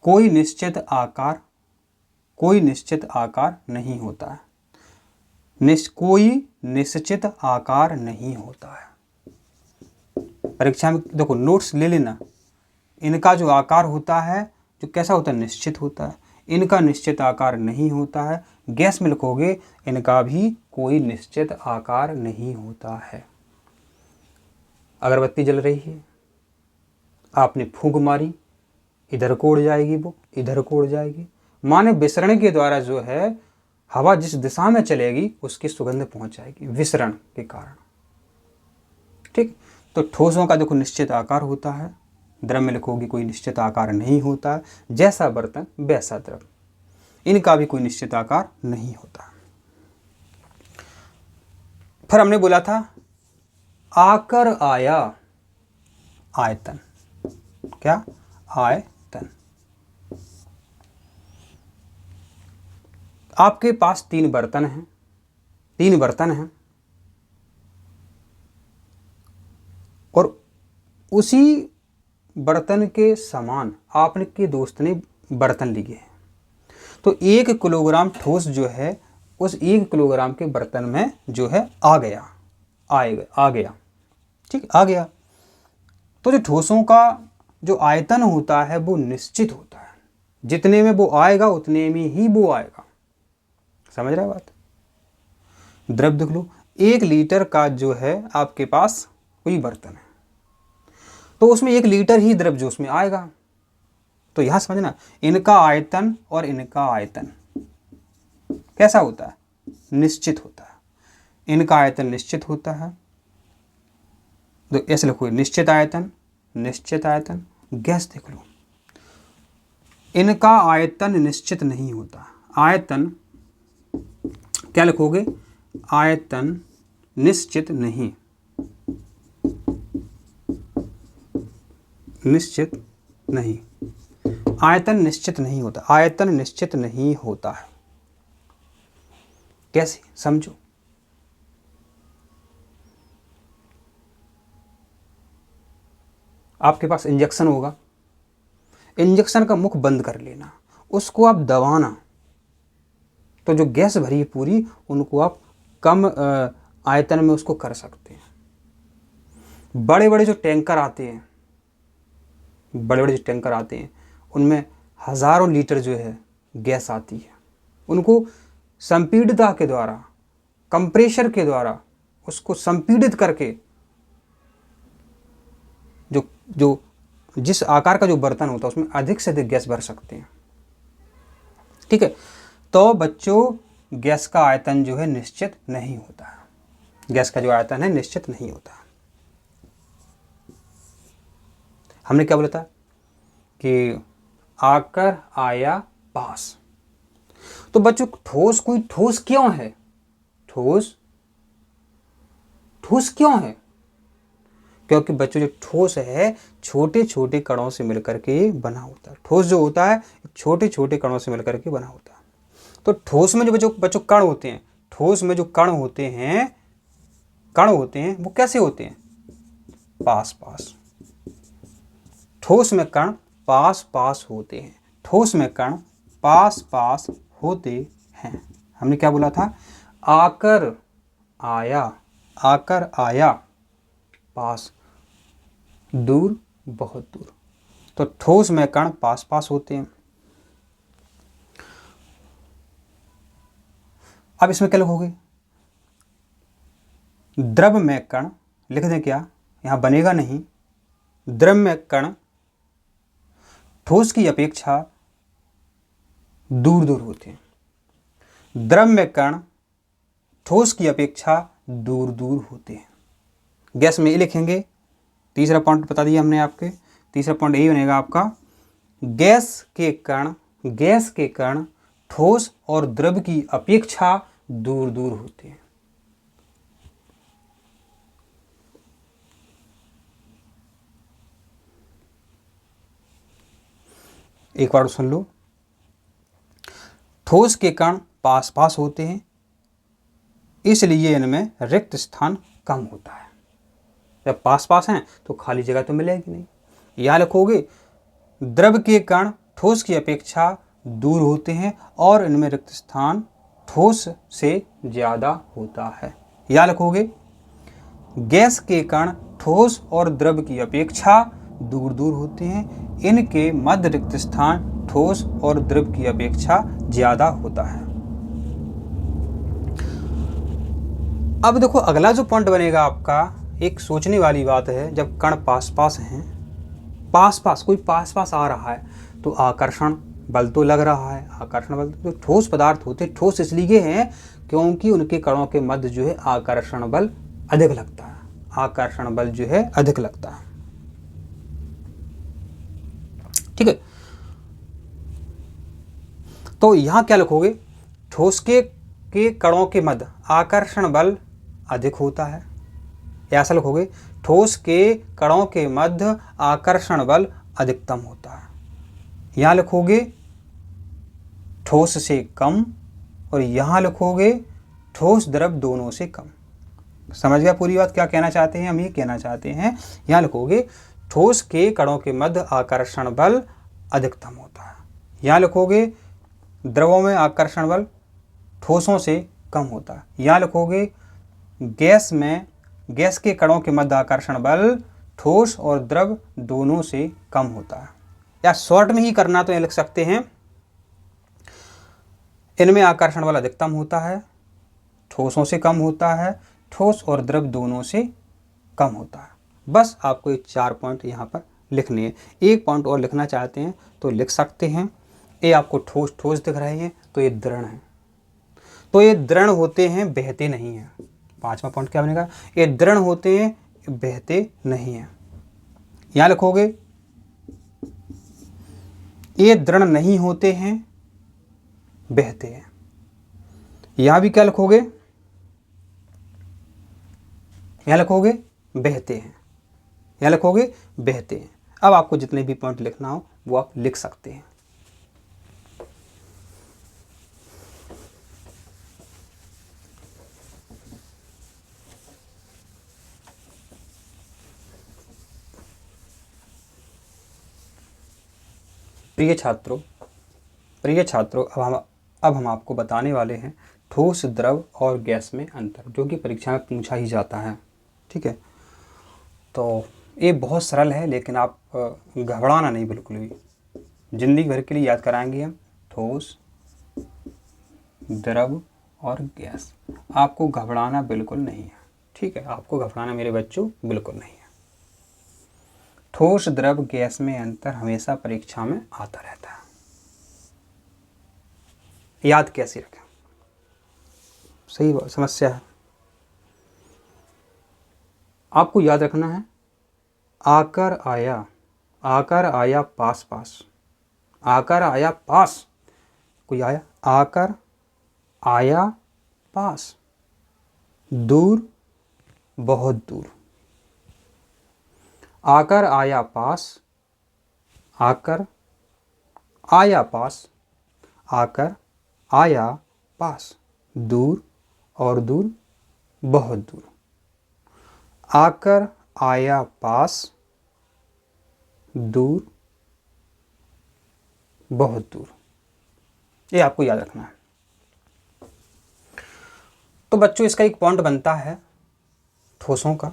[SPEAKER 1] कोई निश्चित आकार, कोई निश्चित आकार नहीं होता है, कोई निश्चित आकार नहीं होता है। परीक्षा में देखो नोट्स ले लेना, इनका जो आकार होता है जो कैसा होता है, निश्चित होता है। इनका निश्चित आकार नहीं होता है। गैस में लिखोगे इनका भी कोई निश्चित आकार नहीं होता है। अगरबत्ती जल रही है, आपने फूंक मारी, इधर को उड़ जाएगी, वो इधर को उड़ जाएगी। माने विसरण के द्वारा जो है हवा जिस दिशा में चलेगी उसकी सुगंध पहुंच जाएगी, विसरण के कारण। ठीक, तो ठोसों का देखो निश्चित आकार होता है, द्रव में लिखोगे कोई निश्चित आकार नहीं होता है। जैसा बर्तन वैसा द्रव, इनका भी कोई निश्चित आकार नहीं होता। फिर हमने बोला था आकर आया आयतन। क्या? आयतन। आपके पास तीन बर्तन हैं और उसी बर्तन के समान आपके दोस्त ने बर्तन लिए हैं। तो 1 किलोग्राम ठोस जो है उस 1 किलोग्राम के बर्तन में जो है आ गया। ठीक, आ गया। तो जो ठोसों का जो आयतन होता है वो निश्चित होता है, जितने में वो आएगा उतने में ही वो आएगा। समझ रहे बात? द्रव देख लो, 1 लीटर का जो है आपके पास कोई बर्तन है तो उसमें 1 लीटर ही द्रव जो उसमें आएगा। तो यहां समझना, इनका आयतन और इनका आयतन कैसा होता है? निश्चित होता है। इनका आयतन निश्चित होता है, तो ऐसे लिखो निश्चित आयतन, निश्चित आयतन। गैस देख लो, इनका आयतन निश्चित नहीं होता। आयतन क्या लिखोगे? आयतन निश्चित नहीं, निश्चित नहीं। आयतन निश्चित नहीं होता, आयतन निश्चित नहीं होता है। कैसे? समझो। आपके पास इंजेक्शन होगा, इंजेक्शन का मुख बंद कर लेना, उसको आप दबाना, तो जो गैस भरी है पूरी उनको आप कम आयतन में उसको कर सकते हैं। बड़े बड़े जो टैंकर आते हैं, उनमें हज़ारों लीटर जो है गैस आती है। उनको संपीड़ितता के द्वारा, कंप्रेशर के द्वारा उसको संपीड़ित करके जो जिस आकार का जो बर्तन होता है उसमें अधिक से अधिक गैस भर सकते हैं। ठीक है, तो बच्चों गैस का आयतन जो है निश्चित नहीं होता है। गैस का जो आयतन है निश्चित नहीं होता। हमने क्या बोला था कि आकर आया पास। तो बच्चों ठोस कोई ठोस क्यों है? ठोस क्यों है? क्योंकि बच्चों जो ठोस है छोटे छोटे कणों से मिलकर के बना होता है। ठोस जो होता है छोटे छोटे कणों से मिलकर के बना होता है। तो ठोस में जो बच्चों कण होते हैं, ठोस में जो कण होते हैं वो कैसे होते हैं? पास पास। ठोस में कण पास पास होते हैं। ठोस में कण पास पास होते हैं। हमने क्या बोला था? आकर आया पास, दूर, बहुत दूर। तो ठोस में कण पास पास होते हैं। अब इसमें क्या लिखोगे? द्रव में कण लिख दें क्या? यहां बनेगा नहीं। द्रव में कण ठोस की अपेक्षा दूर दूर होते हैं। द्रव में कण ठोस की अपेक्षा दूर दूर होते हैं। गैस में ये लिखेंगे। तीसरा पॉइंट बता दिया हमने आपके। तीसरा पॉइंट यही बनेगा आपका, गैस के कण ठोस और द्रव की अपेक्षा दूर दूर होते हैं। एक बार सुन लो, ठोस के कण पास पास होते हैं इसलिए इनमें रिक्त स्थान कम होता है। जब पास पास हैं तो खाली जगह तो मिलेगी नहीं। यहां लिखोगे द्रव के कण ठोस की अपेक्षा दूर होते हैं और इनमें रिक्त स्थान ठोस से ज्यादा होता है। यहां लिखोगे गैस के कण ठोस और द्रव की अपेक्षा दूर दूर होते हैं इनके मध्य रिक्त स्थान ठोस और द्रव की अपेक्षा ज्यादा होता है। अब देखो अगला जो पॉइंट बनेगा आपका, एक सोचने वाली बात है। जब कण पास पास हैं, पास पास कोई पास पास आ रहा है तो आकर्षण बल तो लग रहा है। आकर्षण बल तो ठोस पदार्थ होते, ठोस इसलिए हैं क्योंकि उनके कणों के मध्य जो है आकर्षण बल अधिक लगता है। आकर्षण बल जो है अधिक लगता है। ठीक है, तो यहां क्या लिखोगे, ठोस के कणों के मध्य आकर्षण बल अधिक होता है। ऐसा लिखोगे, ठोस के कणों के मध्य आकर्षण बल अधिकतम होता है। यहां लिखोगे ठोस से कम, और यहां लिखोगे ठोस द्रव दोनों से कम। समझ गया पूरी बात क्या कहना चाहते हैं? हम ये कहना चाहते हैं, यहां लिखोगे ठोस के कणों के मध्य आकर्षण बल अधिकतम होता है। यहां लिखोगे द्रवों में आकर्षण बल ठोसों से कम होता है। यहां लिखोगे गैस के कणों के मध्य आकर्षण बल ठोस और द्रव दोनों से कम होता है। या शॉर्ट में ही करना तो ये लिख सकते हैं, इनमें आकर्षण बल अधिकतम होता है, ठोसों से कम होता है, ठोस और द्रव दोनों से कम होता है। बस आपको ये 4 पॉइंट यहाँ पर लिखने हैं। एक पॉइंट और लिखना चाहते हैं तो लिख सकते हैं। ये आपको ठोस ठोस दिख रहे हैं तो ये दृढ़ है, तो ये दृढ़ होते हैं, बहते नहीं हैं। 5वां पॉइंट क्या बनेगा, ये दृढ़ होते हैं, बहते नहीं हैं। यहां लिखोगे ये दृढ़ नहीं होते हैं, बहते हैं। यहां भी क्या लिखोगे, यहां लिखोगे बहते हैं, यहां लिखोगे बहते हैं। अब आपको जितने भी पॉइंट लिखना हो वो आप लिख सकते हैं। प्रिय छात्रों, अब हम आपको बताने वाले हैं ठोस, द्रव और गैस में अंतर, जो कि परीक्षा में पूछा ही जाता है। ठीक है, तो ये बहुत सरल है, लेकिन आप घबराना नहीं बिल्कुल भी। जिंदगी भर के लिए याद कराएंगे हम ठोस, द्रव और गैस। आपको घबराना बिल्कुल नहीं है। ठीक है, आपको घबराना मेरे बच्चों बिल्कुल नहीं है। ठोस, द्रव, गैस में अंतर हमेशा परीक्षा में आता रहता है। याद कैसे रखें, सही समस्या है। आपको याद रखना है आकर आया पास पास, आकर आया पास, कोई आया, आकर आया पास, दूर बहुत दूर। आकर आया पास, आकर आया पास, आकर आया पास, दूर और दूर बहुत दूर। आकर आया पास, दूर बहुत दूर। ये आपको याद रखना है। तो बच्चों इसका एक पॉइंट बनता है ठोसों का।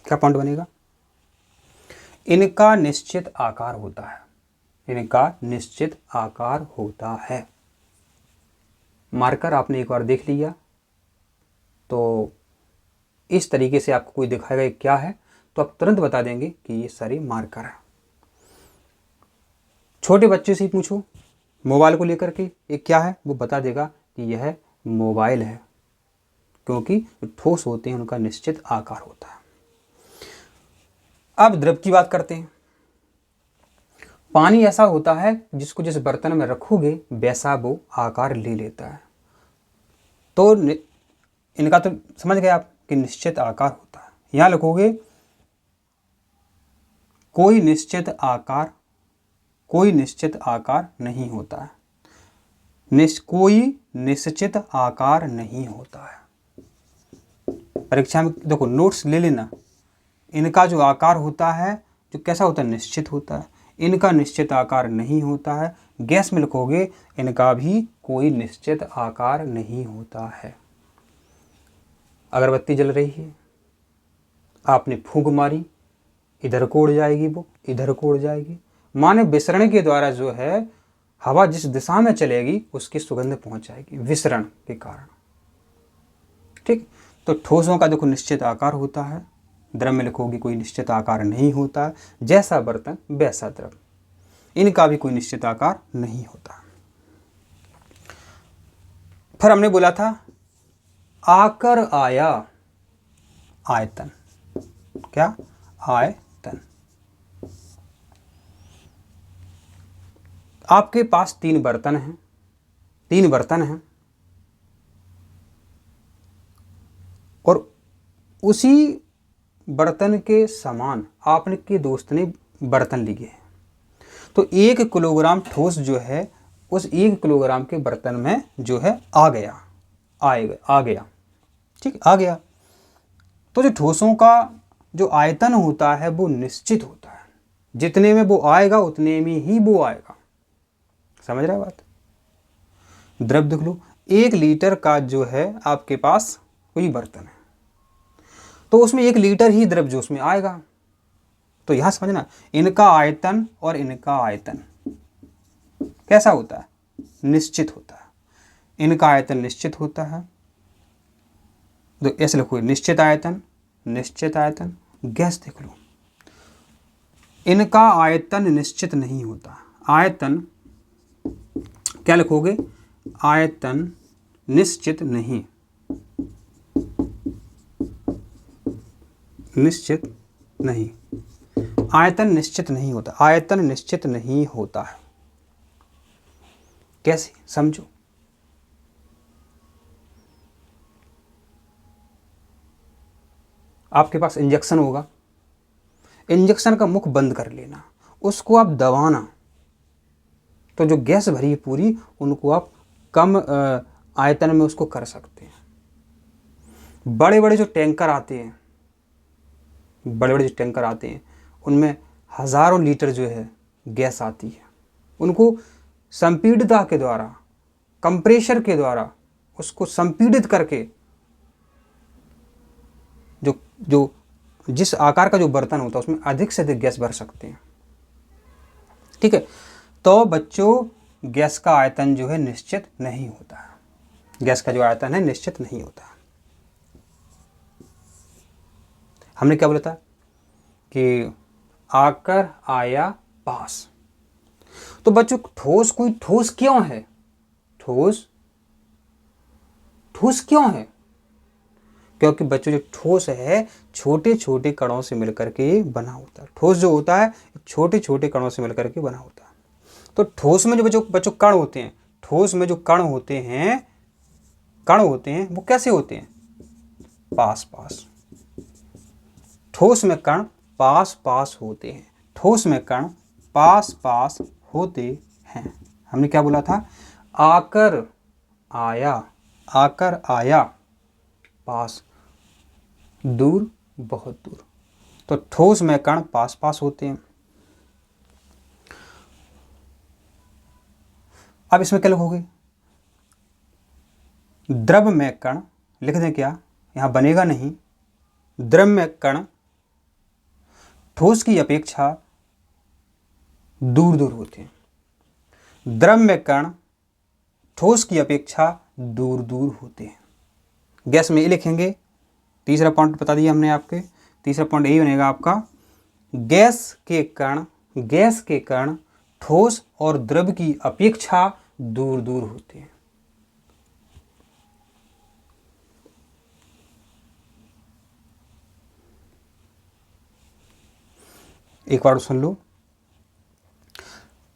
[SPEAKER 1] क्या पॉइंट बनेगा, इनका निश्चित आकार होता है। इनका निश्चित आकार होता है। मार्कर आपने एक बार देख लिया तो इस तरीके से आपको कोई दिखाएगा ये क्या है, तो आप तुरंत बता देंगे कि ये सारे मार्कर है। छोटे बच्चे से ही पूछो मोबाइल को लेकर के ये क्या है, वो बता देगा कि यह मोबाइल है, क्योंकि जो ठोस होते हैं उनका निश्चित आकार होता है। अब द्रव की बात करते हैं। पानी ऐसा होता है जिसको जिस बर्तन में रखोगे वैसा वो आकार ले लेता है। तो इनका तो समझ गए आप कि निश्चित आकार होता है। यहां लिखोगे कोई निश्चित आकार नहीं होता है। कोई निश्चित आकार नहीं होता है। परीक्षा में देखो नोट्स ले लेना। इनका जो आकार होता है जो कैसा होता है, निश्चित होता है। इनका निश्चित आकार नहीं होता है। गैस में लिखोगे इनका भी कोई निश्चित आकार नहीं होता है। अगरबत्ती जल रही है, आपने फूंक मारी इधर को उड़ जाएगी, वो इधर को उड़ जाएगी। माने विसरण के द्वारा जो है हवा जिस दिशा में चलेगी उसकी सुगंध पहुंच जाएगी विसरण के कारण। ठीक, तो ठोसों का देखो निश्चित आकार होता है, द्रव में लिखोगे कोई निश्चित आकार नहीं होता, जैसा बर्तन वैसा द्रव, इनका भी कोई निश्चित आकार नहीं होता। फिर हमने बोला था आकर आया आयतन, क्या आयतन। आपके पास तीन बर्तन हैं और उसी बर्तन के समान आपके दोस्त ने बर्तन लिए हैं, तो 1 किलोग्राम ठोस जो है उस 1 किलोग्राम के बर्तन में जो है आ गया। ठीक, आ गया। तो जो ठोसों का जो आयतन होता है वो निश्चित होता है, जितने में वो आएगा उतने में ही वो आएगा। समझ रहे बात? द्रव देख लो, 1 लीटर का जो है आपके पास कोई बर्तन है तो उसमें 1 लीटर ही द्रव जो उसमें आएगा। तो यहां समझना, इनका आयतन और इनका आयतन कैसा होता है? निश्चित होता है। इनका आयतन निश्चित होता है, तो ऐसे लिखो निश्चित आयतन। गैस देख लो, इनका आयतन निश्चित नहीं होता। आयतन क्या लिखोगे? आयतन निश्चित नहीं आयतन निश्चित नहीं होता। आयतन निश्चित नहीं होता है। कैसे? समझो। आपके पास इंजेक्शन होगा, इंजेक्शन का मुख बंद कर लेना, उसको आप दबाना, तो जो गैस भरी है पूरी उनको आप कम आयतन में उसको कर सकते हैं। बड़े बड़े जो टैंकर आते हैं उनमें हज़ारों लीटर जो है गैस आती है, उनको संपीड़ितता के द्वारा, कंप्रेशर के द्वारा उसको संपीड़ित करके जो जिस आकार का जो बर्तन होता है उसमें अधिक से अधिक गैस भर सकते हैं। ठीक है, तो बच्चों गैस का आयतन जो है निश्चित नहीं होता है। गैस का जो आयतन है निश्चित नहीं होता। हमने क्या बोला था कि आकर आया पास। तो बच्चों ठोस कोई ठोस क्यों है? ठोस क्यों है? क्योंकि बच्चों जो ठोस है छोटे छोटे कणों से मिलकर के बना होता है। ठोस जो होता है छोटे छोटे कणों से मिलकर के बना होता है। तो ठोस में जो बच्चों कण होते हैं, ठोस में जो कण होते हैं वो कैसे होते हैं? पास पास। ठोस में कण पास पास होते हैं। ठोस में कण पास पास होते हैं। हमने क्या बोला था? आकर आया पास, दूर, बहुत दूर। तो ठोस में कण पास पास होते हैं। अब इसमें क्या लिखोगे? द्रव में कण लिख दें क्या? यहां बनेगा नहीं। द्रव में कण ठोस की अपेक्षा दूर दूर होते हैं। द्रव में कण ठोस की अपेक्षा दूर दूर होते हैं। गैस में ये लिखेंगे। तीसरा पॉइंट बता दिया हमने आपके। तीसरा पॉइंट यही बनेगा आपका, गैस के कण ठोस और द्रव की अपेक्षा दूर दूर होते हैं। एक बार सुन लो,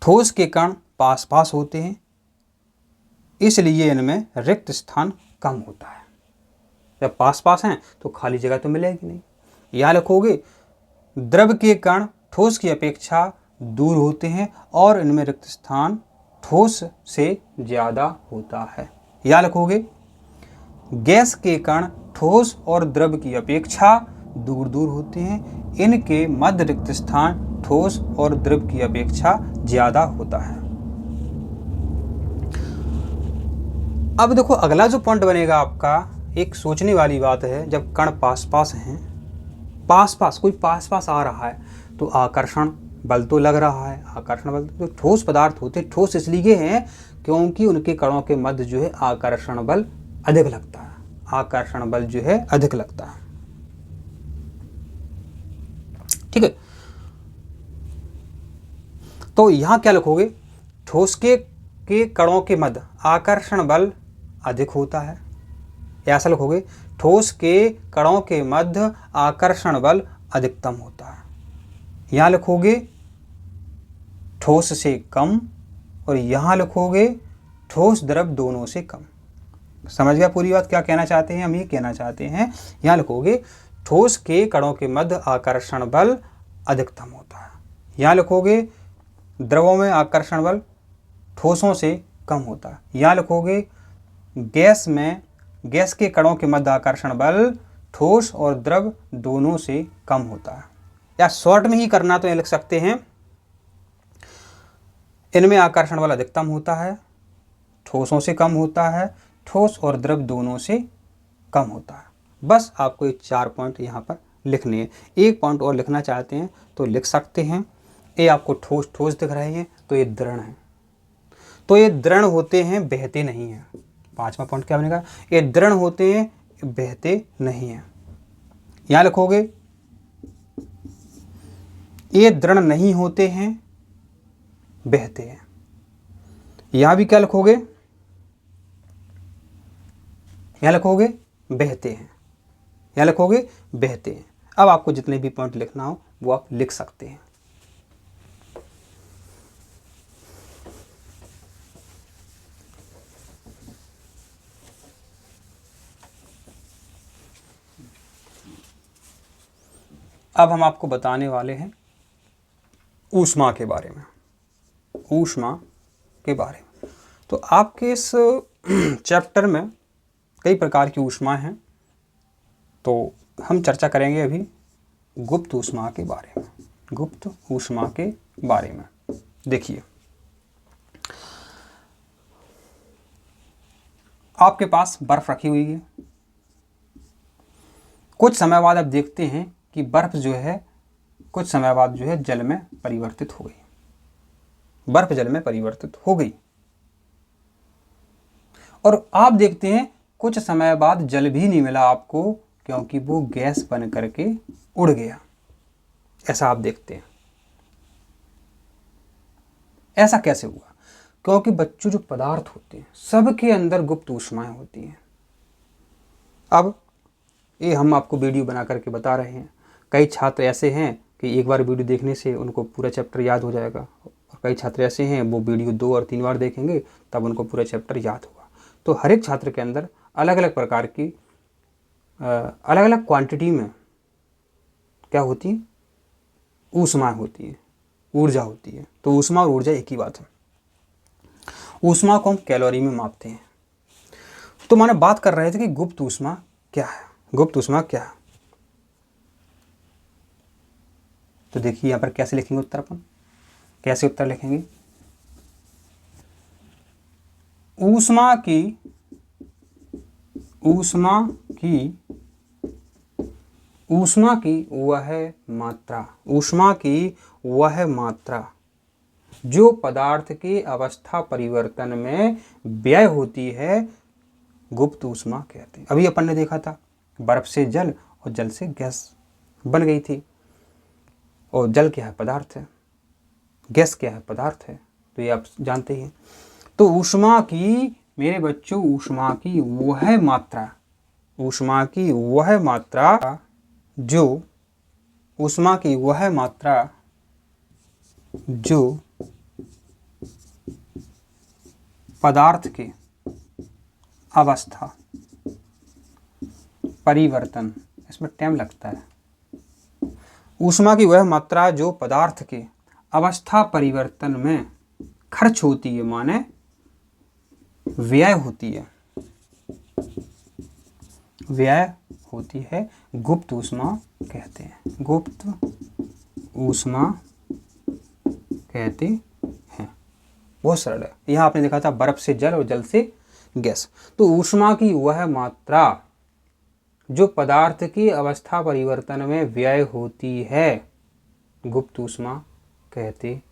[SPEAKER 1] ठोस के कण पास पास होते हैं, इसलिए इनमें रिक्त स्थान कम होता है। जब पास पास हैं तो खाली जगह तो मिलेगी नहीं। यहां लिखोगे द्रव के कण ठोस की अपेक्षा दूर होते हैं और इनमें रिक्त स्थान ठोस से ज्यादा होता है। यहां लिखोगे गैस के कण ठोस और द्रव की अपेक्षा दूर दूर होते हैं, इनके मध्य रिक्त स्थान ठोस और द्रव की अपेक्षा ज्यादा होता है। अब देखो अगला जो पॉइंट बनेगा आपका, एक सोचने वाली बात है। जब कण पास पास हैं पास पास कोई पास पास आ रहा है तो आकर्षण बल तो लग रहा है, आकर्षण बल। तो ठोस पदार्थ होते ठोस इसलिए हैं क्योंकि उनके कणों के मध्य जो है आकर्षण बल अधिक लगता है, आकर्षण बल जो है अधिक लगता है। ठीक है, तो यहां क्या लिखोगे, ठोस के कणों के मध्य आकर्षण बल अधिक होता है, ऐसा लिखोगे, ठोस के कणों के मध्य आकर्षण बल अधिकतम होता है। यहां लिखोगे ठोस से कम, और यहां लिखोगे ठोस द्रव दोनों से कम। समझ गया पूरी बात क्या कहना चाहते हैं? हम ये कहना चाहते हैं, यहां लिखोगे ठोस के कणों के मध्य आकर्षण बल अधिकतम होता है। यहां लिखोगे द्रवों में आकर्षण बल ठोसों से कम होता है। यहां लिखोगे गैस के कणों के मध्य आकर्षण बल ठोस और द्रव दोनों से कम होता है। या शॉर्ट में ही करना तो ये लिख सकते हैं, इनमें आकर्षण बल अधिकतम होता है, ठोसों से कम होता है, ठोस और द्रव दोनों से कम होता है। बस आपको ये 4 पॉइंट यहाँ पर लिखने हैं। एक पॉइंट और लिखना चाहते हैं तो लिख सकते हैं। ये आपको ठोस ठोस दिख रहे हैं तो ये दृढ़ है, तो ये दृढ़ होते हैं, बहते नहीं हैं। 5वां पॉइंट क्या बनेगा, ये दृढ़ होते हैं, बहते नहीं हैं। यहाँ लिखोगे ये दृढ़ नहीं होते हैं, बहते हैं। यहां भी क्या लिखोगे, यहां लिखोगे बहते हैं, यहां लिखोगे बहते हैं। अब आपको जितने भी पॉइंट लिखना हो वो आप लिख सकते हैं। अब हम आपको बताने वाले हैं ऊष्मा के बारे में, ऊष्मा के बारे में। तो आपके इस चैप्टर में कई प्रकार की ऊष्मा हैं, तो हम चर्चा करेंगे अभी गुप्त ऊष्मा के बारे में। गुप्त ऊष्मा के बारे में देखिए, आपके पास बर्फ रखी हुई है, कुछ समय बाद आप देखते हैं कि बर्फ जो है कुछ समय बाद जो है जल में परिवर्तित हो गई, बर्फ जल में परिवर्तित हो गई। और आप देखते हैं कुछ समय बाद जल भी नहीं मिला आपको, क्योंकि वो गैस बन करके उड़ गया। ऐसा आप देखते हैं। ऐसा कैसे हुआ? क्योंकि बच्चों जो पदार्थ होते हैं सबके अंदर गुप्त ऊष्माएं होती हैं। अब ये हम आपको वीडियो बना करके बता रहे हैं। कई छात्र ऐसे हैं कि एक बार वीडियो देखने से उनको पूरा चैप्टर याद हो जाएगा, और कई छात्र ऐसे हैं वो वीडियो 2 और 3 बार देखेंगे तब उनको पूरा चैप्टर याद होगा। तो हर एक छात्र के अंदर अलग अलग प्रकार की अलग अलग क्वांटिटी में क्या होती है, ऊष्मा होती है, ऊर्जा होती है। तो ऊष्मा और ऊर्जा एक ही बात है। ऊष्मा को हम कैलोरी में मापते हैं। तो मैंने बात कर रहे थे कि गुप्त ऊष्मा क्या है, गुप्त ऊष्मा क्या है। तो देखिए यहाँ पर कैसे लिखेंगे उत्तर, अपन कैसे उत्तर लिखेंगे। ऊष्मा की वह मात्रा, ऊष्मा की वह मात्रा जो पदार्थ के अवस्था परिवर्तन में व्यय होती है, गुप्त ऊष्मा कहते हैं। अभी अपन ने देखा था बर्फ से जल और जल से गैस बन गई थी, और जल क्या है, पदार्थ है, गैस क्या है, पदार्थ है। तो ये आप जानते हैं। तो ऊष्मा की, मेरे बच्चों, ऊष्मा की वह मात्रा, ऊष्मा की वह मात्रा जो, ऊष्मा की वह मात्रा जो पदार्थ के अवस्था परिवर्तन, इसमें टाइम लगता है, ऊष्मा की वह मात्रा जो पदार्थ के अवस्था परिवर्तन में खर्च होती है, माने व्यय होती है, व्यय होती है, गुप्त ऊष्मा कहते हैं, गुप्त ऊष्मा कहते हैं। बहुत सरल है। यहाँ आपने देखा था बर्फ से जल और जल से गैस। तो ऊष्मा की वह मात्रा जो पदार्थ की अवस्था परिवर्तन में व्यय होती है गुप्त ऊष्मा कहते हैं।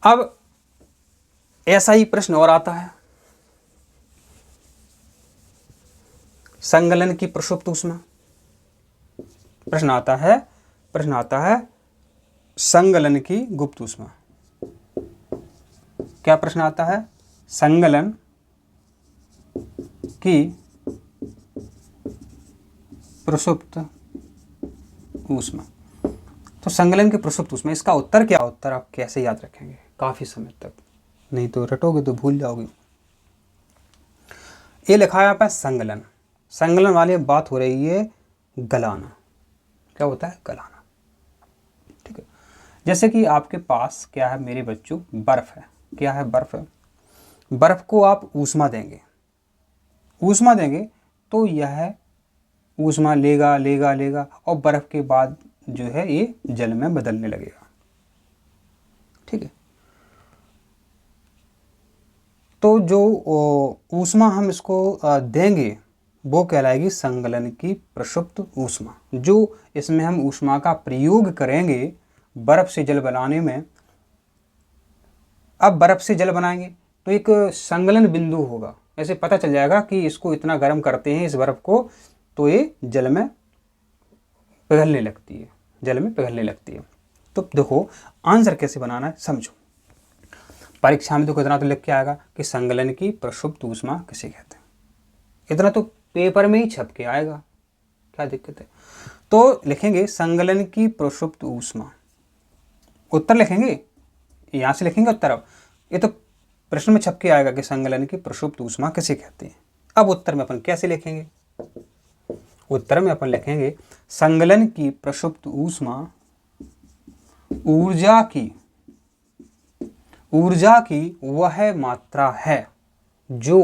[SPEAKER 1] अब ऐसा ही प्रश्न और आता है, संगलन की प्रसुप्त ऊष्मा। प्रश्न आता है संगलन की गुप्त ऊष्मा। क्या प्रश्न आता है? संगलन की प्रसुप्त ऊष्मा। तो संगलन की प्रसुप्त ऊष्मा, इसका उत्तर क्या? उत्तर आप कैसे याद रखेंगे काफी समय तक, नहीं तो रटोगे तो भूल जाओगे। ये लिखा है आपका संगलन। संगलन वाली बात हो रही है गलाना। क्या होता है? गलाना। ठीक है। जैसे कि आपके पास क्या है मेरे बच्चों? बर्फ है। क्या है? बर्फ है। बर्फ को आप ऊष्मा देंगे तो यह ऊष्मा लेगा और बर्फ के बाद जो है ये जल में बदलने लगेगा। ठीक है। तो जो ऊष्मा हम इसको देंगे वो कहलाएगी संगलन की प्रसुप्त ऊष्मा। जो इसमें हम ऊष्मा का प्रयोग करेंगे बर्फ से जल बनाने में। अब बर्फ से जल बनाएंगे तो एक संगलन बिंदु होगा, ऐसे पता चल जाएगा कि इसको इतना गर्म करते हैं इस बर्फ को तो ये जल में पिघलने लगती है। तो देखो आंसर कैसे बनाना है समझो। परीक्षा में देखो इतना तो लिख के आएगा कि संगलन की प्रसुप्त ऊष्मा किसे कहते हैं। इतना तो पेपर में ही छप के आएगा, क्या दिक्कत है? तो लिखेंगे संगलन की प्रसुप्त ऊष्मा। उत्तर लिखेंगे, यहां से लिखेंगे उत्तर। अब ये तो प्रश्न में छप के आएगा कि संगलन की प्रसुप्त ऊष्मा किसे कहते हैं। अब उत्तर में अपन कैसे लिखेंगे? उत्तर में अपन लिखेंगे संगलन की प्रसुप्त ऊष्मा ऊर्जा की वह मात्रा है जो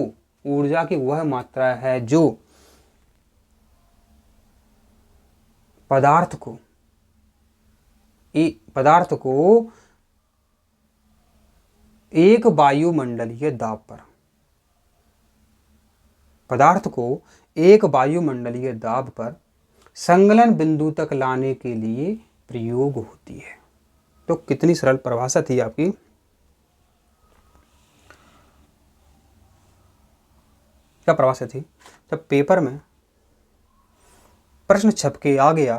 [SPEAKER 1] पदार्थ को एक वायुमंडलीय दाब पर संगलन बिंदु तक लाने के लिए प्रयोग होती है। तो कितनी सरल परिभाषा थी आपकी। क्या परिभाषा थी? जब पेपर में प्रश्न छप के आ गया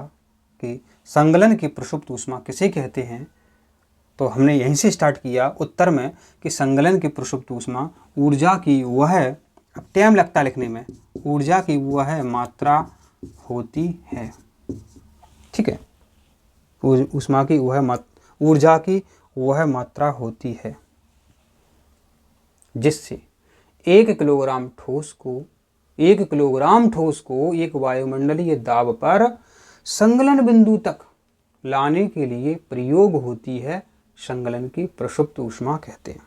[SPEAKER 1] कि संगलन की प्रसुप्त ऊष्मा किसे कहते हैं तो हमने यहीं से स्टार्ट किया उत्तर में कि संगलन की प्रसुप्त ऊष्मा ऊर्जा की वह, अब टाइम लगता है लिखने में, ऊर्जा की वह मात्रा होती है। ठीक है। ऊर्जा की वह मात्रा होती है जिससे 1 किलोग्राम ठोस को एक वायुमंडलीय दाब पर संगलन बिंदु तक लाने के लिए प्रयोग होती है, संगलन की प्रसुप्त ऊष्मा कहते हैं।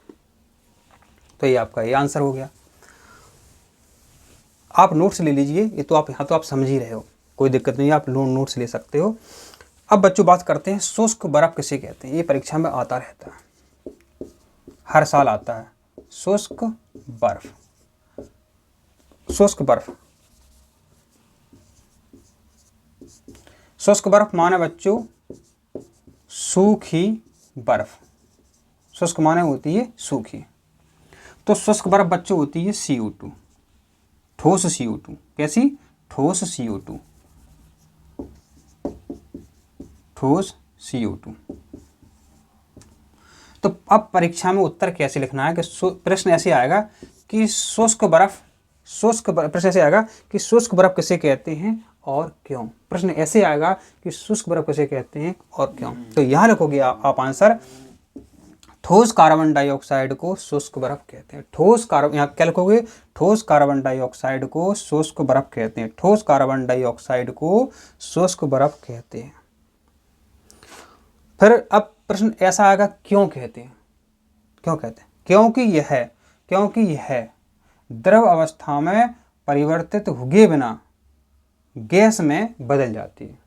[SPEAKER 1] तो ये आपका ये आंसर हो गया। आप नोट्स ले लीजिए, ये तो आप यहाँ तो आप समझ ही रहे हो, कोई दिक्कत नहीं है, आप नोट्स ले सकते हो। अब बच्चों बात करते हैं शुष्क बर्फ किसे कहते हैं। ये परीक्षा में आता रहता है, हर साल आता है। शुष्क बर्फ माने बच्चों सूखी बर्फ। शुष्क माने होती है सूखी। तो शुष्क बर्फ बच्चों होती है CO2, ठोस CO2। कैसी? ठोस CO2। तो अब परीक्षा में उत्तर कैसे लिखना है कि प्रश्न ऐसे आएगा कि शुष्क बर्फ किसे कहते हैं और क्यों। प्रश्न ऐसे आएगा कि शुष्क बर्फ किसे कहते हैं और क्यों। तो यहाँ लिखोगे आप आंसर, ठोस कार्बन डाइऑक्साइड को शुष्क बर्फ कहते हैं। यहाँ क्या लिखोगे? ठोस कार्बन डाइऑक्साइड को शुष्क बर्फ कहते हैं। ठोस कार्बन डाइऑक्साइड को शुष्क बर्फ कहते हैं। फिर अब प्रश्न ऐसा आएगा क्यों कहते हैं? क्योंकि यह द्रव अवस्था में परिवर्तित हुए बिना गैस में बदल जाती है।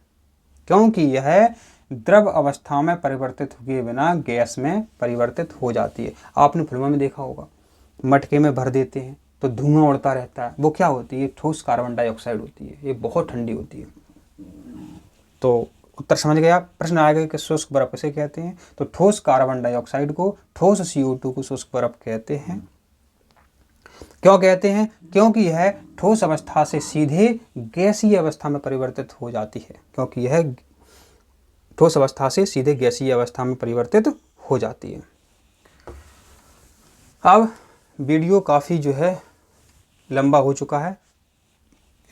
[SPEAKER 1] क्योंकि यह द्रव अवस्था में परिवर्तित हुए बिना गैस में परिवर्तित हो जाती है। आपने फिल्मों में देखा होगा, मटके में भर देते हैं, तो धुआं उड़ता रहता है, वो क्या होती है? ठोस कार्बन डाइऑक्साइड होती है, ये बहुत ठंडी होती है। तो उत्तर समझ गए आप। प्रश्न आएगा कि शुष्क बर्फ किसे कहते हैं? तो ठोस कार्बन डाइऑक्साइड को, ठोस CO2 को शुष्क बर्फ कहते हैं। क्यों कहते हैं? क्योंकि यह ठोस अवस्था से सीधे गैसीय अवस्था में परिवर्तित हो जाती है, क्योंकि यह ठोस अवस्था से सीधे गैसीय अवस्था में परिवर्तित हो जाती है। अब वीडियो काफ़ी जो है लंबा हो चुका है,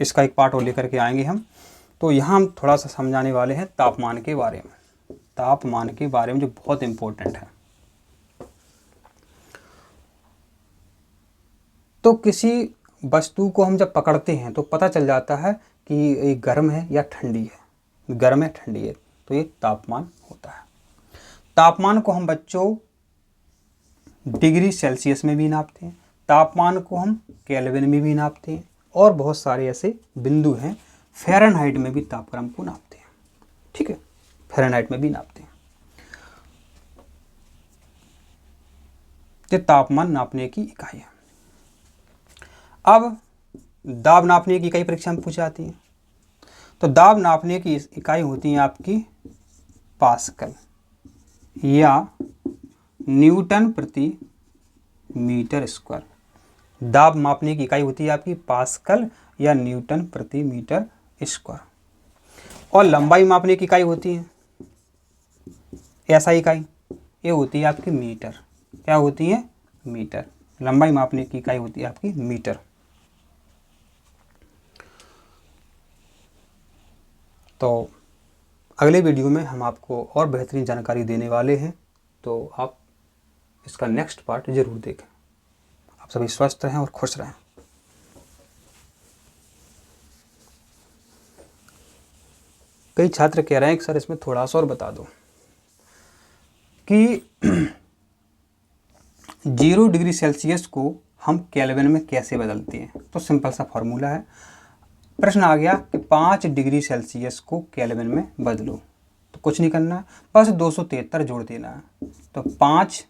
[SPEAKER 1] इसका एक पार्ट और लेकर के आएंगे हम। तो यहाँ हम थोड़ा सा समझाने वाले हैं तापमान के बारे में, तापमान के बारे में जो बहुत इम्पोर्टेंट है। तो किसी वस्तु को हम जब पकड़ते हैं तो पता चल जाता है कि ये गर्म है या ठंडी है, गर्म है ठंडी है, तो ये तापमान होता है। तापमान को हम बच्चों डिग्री सेल्सियस में भी नापते हैं, तापमान को हम केल्विन में भी नापते हैं, और बहुत सारे ऐसे बिंदु हैं फ़ारेनहाइट में भी तापक्रम को नापते हैं। ठीक है, फ़ारेनहाइट में भी नापते हैं। ये तापमान नापने की इकाई है। अब दाब नापने की इकाई परीक्षा में पूछी जाती है। तो दाब नापने की इकाई होती है आपकी पास्कल या न्यूटन प्रति मीटर स्क्वायर। दाब मापने की इकाई होती है आपकी पास्कल या न्यूटन प्रति मीटर स्क्वायर। और लंबाई मापने की इकाई होती है ऐसा इकाई, ये होती है आपकी मीटर। क्या होती है? मीटर। लंबाई मापने की इकाई होती है आपकी मीटर। तो अगले वीडियो में हम आपको और बेहतरीन जानकारी देने वाले हैं, तो आप इसका नेक्स्ट पार्ट जरूर देखें। आप सभी स्वस्थ रहें और खुश रहें। कई छात्र कह रहे हैं कि सर इसमें थोड़ा सा और बता दो कि 0 डिग्री सेल्सियस को हम केल्विन में कैसे बदलते हैं। तो सिंपल सा फॉर्मूला है। प्रश्न आ गया कि 5 डिग्री सेल्सियस को केल्विन में बदलो, तो कुछ नहीं करना, बस 273 जोड़ देना है। तो 5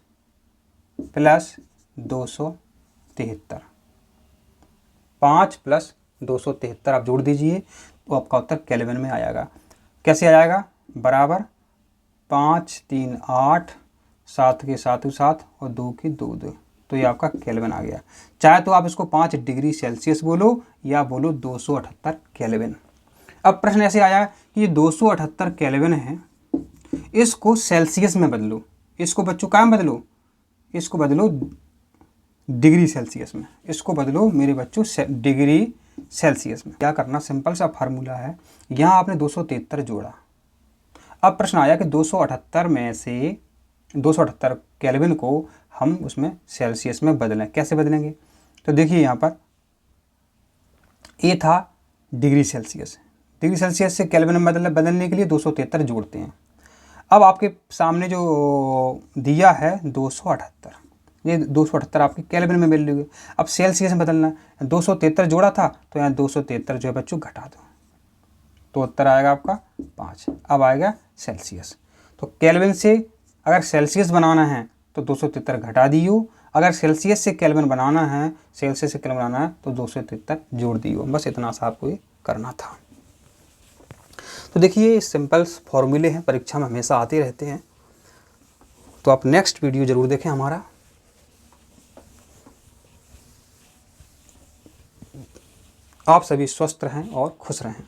[SPEAKER 1] + 273, 5 + 273 आप जोड़ दीजिए, तो आपका उत्तर केल्विन में आएगा। कैसे आएगा? बराबर 5 3 8, 7 के 7 7 और 2 के 2 2, तो ये आपका केल्विन आ गया। चाहे तो आप इसको 5 डिग्री सेल्सियस बोलो या बोलो 278 केल्विन। अब प्रश्न ऐसे आया कि ये 278 केल्विन है, इसको सेल्सियस में बदलो। इसको बच्चों क्या में बदलो? इसको बदलो डिग्री सेल्सियस में। इसको बदलो मेरे बच्चों डिग्री सेल्सियस में। क्या करना? सिंपल सा फार्मूला है। यहाँ आपने 273 जोड़ा। अब प्रश्न आया कि 278 में से 278 केल्विन को हम उसमें सेल्सियस में बदलें। कैसे बदलेंगे? तो देखिए यहाँ पर ये था डिग्री सेल्सियस, डिग्री सेल्सियस से केल्विन में बदलने के लिए 273 जोड़ते हैं। अब आपके सामने जो दिया है 278, ये 278 आपके केल्विन में मिल रही है। अब सेल्सियस में बदलना है, 273 जोड़ा था तो यहाँ 273 जो है बच्चों घटा दो, तो उत्तर आएगा आपका 5। अब आएगा सेल्सियस। तो केल्विन से अगर सेल्सियस बनाना है तो 273 घटा दियो, अगर सेल्सियस से केल्विन बनाना है, सेल्सियस से केल्विन बनाना है तो 273 जोड़ दियो। बस इतना सा आपको ये करना था। तो देखिए सिंपल फॉर्मूले हैं, परीक्षा में हमेशा आते रहते हैं। तो आप नेक्स्ट वीडियो ज़रूर देखें हमारा। आप सभी स्वस्थ रहें और खुश रहें।